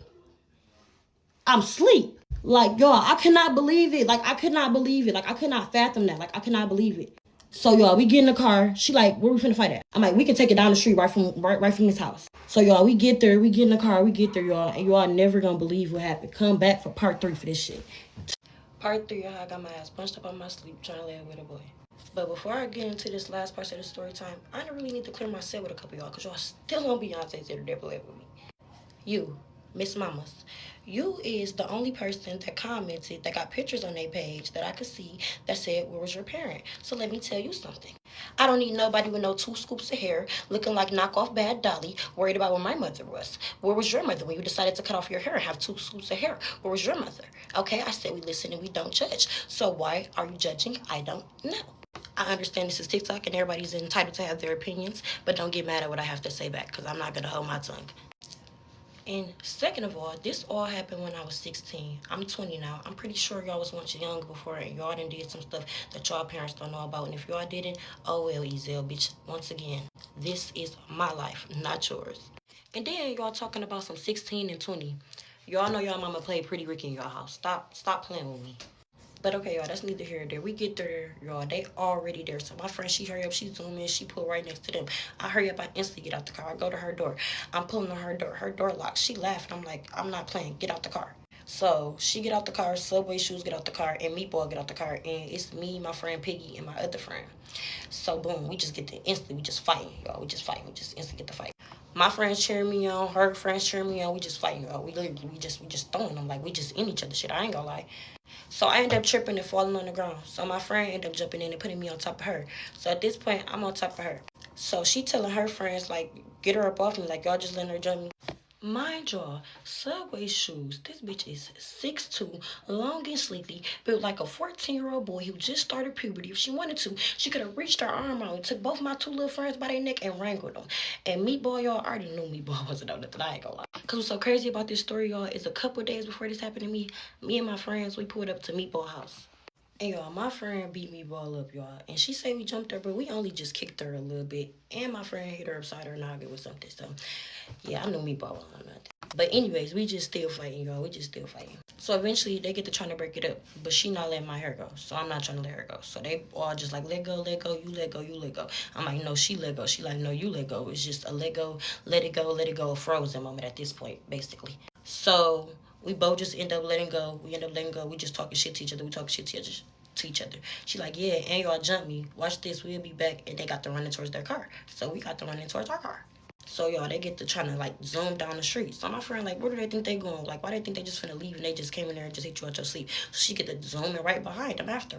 Like, y'all, I cannot believe it. Like, I could not fathom that. Like, I could not believe it. So, y'all, we get in the car. She like, where we finna fight at? I'm like, we can take it down the street right from his house. So, y'all, we get there. We get in the car. Y'all. And y'all never gonna believe what happened. Come back for part 3 for this shit. Part 3, y'all, I got my ass punched up on my sleep trying to lay with a boy. But before I get into this last part of the story time, I don't really need to clear my set with a couple of y'all because y'all still on Beyonce's here to play with me. You, Miss Mamas, you is the only person that commented that got pictures on their page that I could see that said, where was your parent? So let me tell you something. I don't need nobody with no 2 scoops of hair, looking like knockoff Bad Dolly, worried about where my mother was. Where was your mother when you decided to cut off your hair and have 2 scoops of hair? Where was your mother? Okay, I said we listen and we don't judge. So why are you judging? I don't know. I understand this is TikTok and everybody's entitled to have their opinions, but don't get mad at what I have to say back because I'm not going to hold my tongue. And second of all, this all happened when I was 16. I'm 20 now. I'm pretty sure y'all was once young before and y'all done did some stuff that y'all parents don't know about. And if y'all didn't, oh well, Ezel, bitch. Once again, this is my life, not yours. And then y'all talking about some 16 and 20. Y'all know y'all mama played Pretty Ricky in y'all house. Stop playing with me. But okay, y'all, that's neither here nor there. We get there, y'all. They already there. So my friend, she hurry up. She zoom in. She pull right next to them. I hurry up. I instantly get out the car. I go to her door. I'm pulling on her door. Her door locked. She laughing. I'm like, I'm not playing. Get out the car. So she get out the car. Subway shoes get out the car. And Meatball get out the car. And it's me, my friend Piggy, and my other friend. So boom, we just get the instantly. We just fighting, y'all. We just fighting. We just instantly get the fight. My friends cheering me on. Her friends cheering me on. We just fighting, y'all. We literally, we just throwing them. Like, we just in each other shit. I ain't gonna lie. So I end up tripping and falling on the ground. So my friend ended up jumping in and putting me on top of her. So at this point, I'm on top of her. So she telling her friends, like, get her up off me. Like, y'all just letting her jump me. Mind y'all, Subway shoes. This bitch is 6'2", long and sleepy, built like a 14-year-old boy who just started puberty. If she wanted to, she could have reached her arm out and took both my two little friends by their neck and wrangled them. And Meatball, y'all, I already knew Meatball wasn't on nothing. I ain't gonna lie. Because what's so crazy about this story, y'all, is a couple days before this happened to me and my friends, we pulled up to Meatball house. And y'all, my friend beat Meatball up, y'all. And she say we jumped her, but we only just kicked her a little bit. And my friend hit her upside her noggin with something. So, yeah, I knew Meatball wasn't on nothing. But anyways, we just still fighting, y'all. We just still fighting. So eventually, they get to trying to break it up. But she not letting my hair go. So I'm not trying to let her go. So they all just like, let go, you let go, you let go. I'm like, no, she let go. She like, no, you let go. It's just a let go, let it go, a frozen moment at this point, basically. So we both just end up letting go. We end up letting go. We just talking shit to each other. We talking shit to each other. She like, yeah, and y'all jump me. Watch this. We'll be back. And they got to running towards their car. So we got to running towards our car. So, y'all, they get to trying to, like, zoom down the street. So my friend, like, where do they think they going? Like, why they think they just finna leave and they just came in there and just hit you out your sleep? So she get to zooming right behind them after.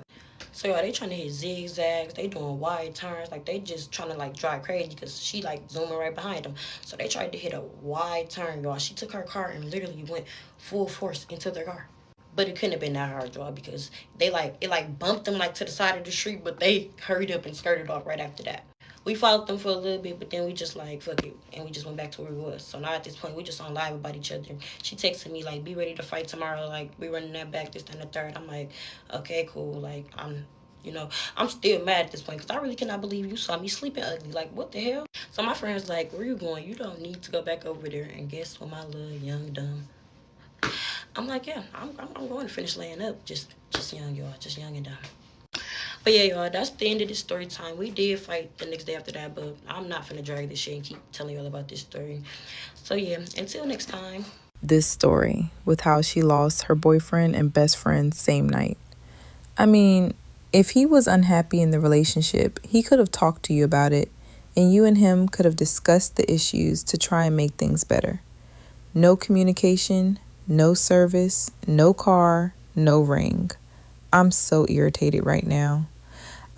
So, y'all, they trying to hit zigzags. They doing wide turns. Like, they just trying to, like, drive crazy because she, like, zooming right behind them. So they tried to hit a wide turn, y'all. She took her car and literally went full force into their car. But it couldn't have been that hard, y'all, because they, like, it, like, bumped them, like, to the side of the street, but they hurried up and skirted off right after that. We followed them for a little bit, but then we just like, fuck it. And we just went back to where we was. So now at this point, we just on live about each other. She texted me, like, be ready to fight tomorrow. Like, we running that back, this, and the third. I'm like, okay, cool. Like, I'm still mad at this point because I really cannot believe you saw me sleeping ugly. Like, what the hell? So my friend's like, where you going? You don't need to go back over there. And guess what, my little young dumb. I'm like, yeah, I'm going to finish laying up. Just young, y'all. Just young and dumb. But yeah, y'all, that's the end of this story time. We did fight the next day after that, but I'm not finna drag this shit and keep telling y'all about this story. So yeah, until next time. This story with how she lost her boyfriend and best friend same night. I mean, if he was unhappy in the relationship, he could have talked to you about it, and you and him could have discussed the issues to try and make things better. No communication, no service, no car, no ring. I'm so irritated right now.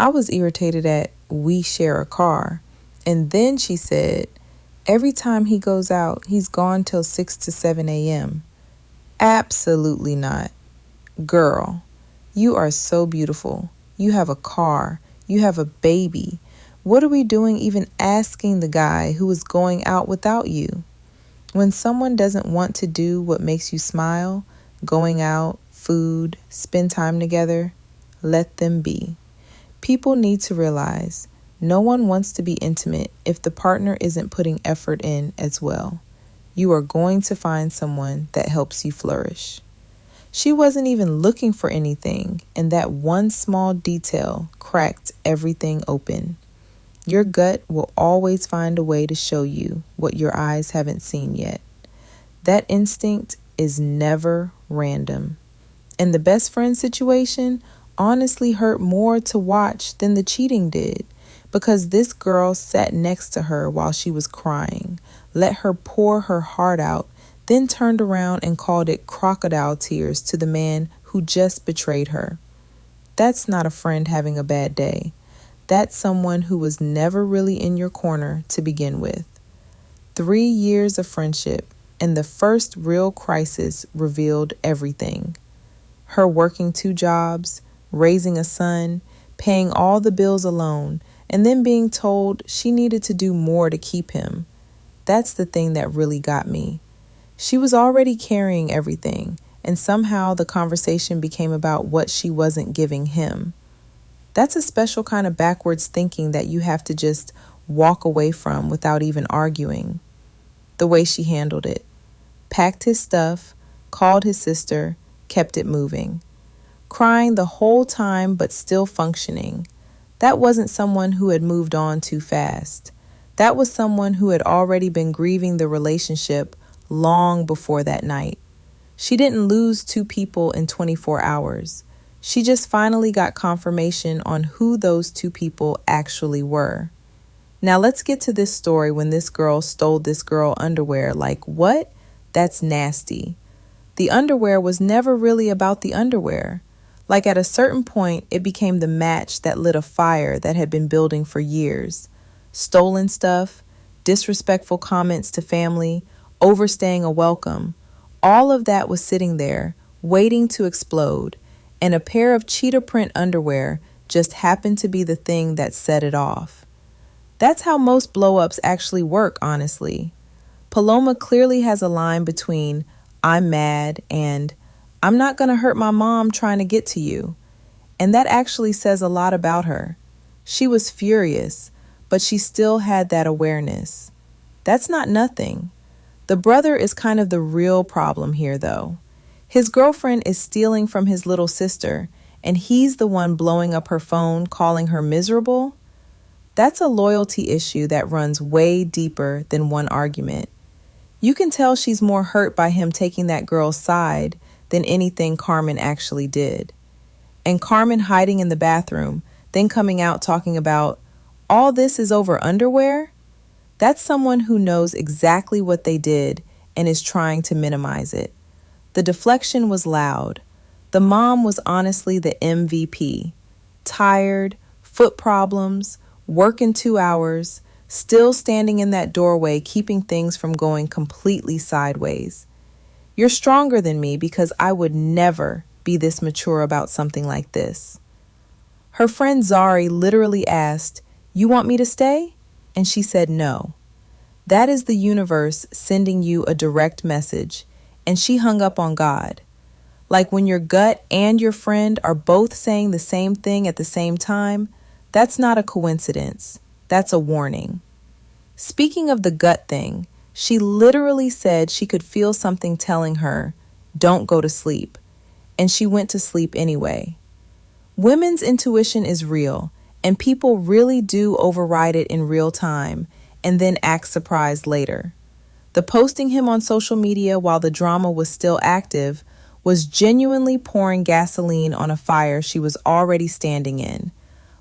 I was irritated at we share a car. And then she said, every time he goes out, he's gone till 6 to 7 a.m. Absolutely not. Girl, you are so beautiful. You have a car. You have a baby. What are we doing even asking the guy who is going out without you? When someone doesn't want to do what makes you smile, going out, food, spend time together, let them be. People need to realize no one wants to be intimate if the partner isn't putting effort in as well. You are going to find someone that helps you flourish. She wasn't even looking for anything, and that one small detail cracked everything open. Your gut will always find a way to show you what your eyes haven't seen yet. That instinct is never random. And the best friend situation honestly hurt more to watch than the cheating did, because this girl sat next to her while she was crying, let her pour her heart out, then turned around and called it crocodile tears to the man who just betrayed her. That's not a friend having a bad day. That's someone who was never really in your corner to begin with. 3 years of friendship, and the first real crisis revealed everything. Her working 2 jobs, raising a son, paying all the bills alone, and then being told she needed to do more to keep him. That's the thing that really got me. She was already carrying everything, and somehow the conversation became about what she wasn't giving him. That's a special kind of backwards thinking that you have to just walk away from without even arguing. The way she handled it. Packed his stuff, called his sister, kept it moving. crying the whole time but still functioning. That wasn't someone who had moved on too fast. That was someone who had already been grieving the relationship long before that night. She didn't lose two people in 24 hours. She just finally got confirmation on who those two people actually were. Now let's get to this story when this girl stole this girl underwear. Like, what? That's nasty. The underwear was never really about the underwear. Like, at a certain point, it became the match that lit a fire that had been building for years. Stolen stuff, disrespectful comments to family, overstaying a welcome. All of that was sitting there, waiting to explode, and a pair of cheetah print underwear just happened to be the thing that set it off. That's how most blow-ups actually work, honestly. Paloma clearly has a line between "I'm mad" and "I'm not going to hurt my mom trying to get to you." And that actually says a lot about her. She was furious, but she still had that awareness. That's not nothing. The brother is kind of the real problem here, though. His girlfriend is stealing from his little sister, and he's the one blowing up her phone, calling her miserable. That's a loyalty issue that runs way deeper than one argument. You can tell she's more hurt by him taking that girl's side than anything Carmen actually did. And Carmen hiding in the bathroom, then coming out talking about, all this is over underwear? That's someone who knows exactly what they did and is trying to minimize it. The deflection was loud. The mom was honestly the MVP. Tired, foot problems, working 2 hours, still standing in that doorway, keeping things from going completely sideways. You're stronger than me because I would never be this mature about something like this. Her friend Zari literally asked, "You want me to stay?" And she said no. That is the universe sending you a direct message, and she hung up on God. Like when your gut and your friend are both saying the same thing at the same time, that's not a coincidence. That's a warning. Speaking of the gut thing, she literally said she could feel something telling her, "Don't go to sleep." And she went to sleep anyway. Women's intuition is real, and people really do override it in real time and then act surprised later. The posting him on social media while the drama was still active was genuinely pouring gasoline on a fire she was already standing in.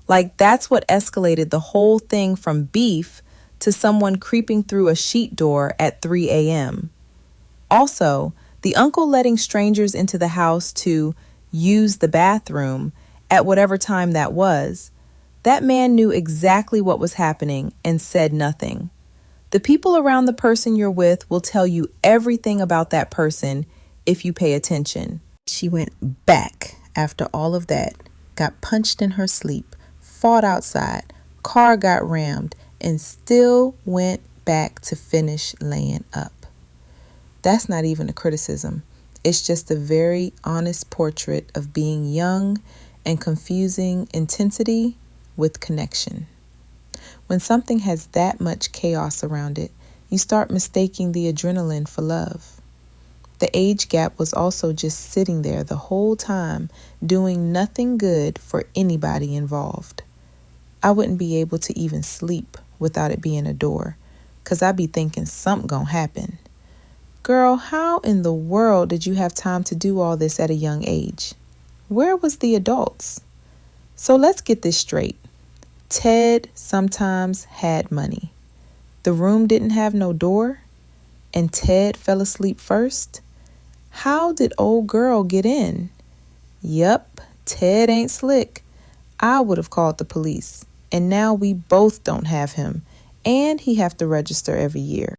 Like, that's what escalated the whole thing from beef to someone creeping through a sheet door at 3 a.m. Also, the uncle letting strangers into the house to use the bathroom at whatever time that was, that man knew exactly what was happening and said nothing. The people around the person you're with will tell you everything about that person if you pay attention. She went back after all of that, got punched in her sleep, fought outside, car got rammed, and still went back to finish laying up. That's not even a criticism. It's just a very honest portrait of being young and confusing intensity with connection. When something has that much chaos around it, you start mistaking the adrenaline for love. The age gap was also just sitting there the whole time, doing nothing good for anybody involved. I wouldn't be able to even sleep without it being a door, 'cause I'd be thinking something gonna happen. Girl, how in the world did you have time to do all this at a young age? Where was the adults? So let's get this straight. Ted sometimes had money. The room didn't have no door, and Ted fell asleep first. How did old girl get in? Yup, Ted ain't slick. I would have called the police, and now we both don't have him, and he have to register every year.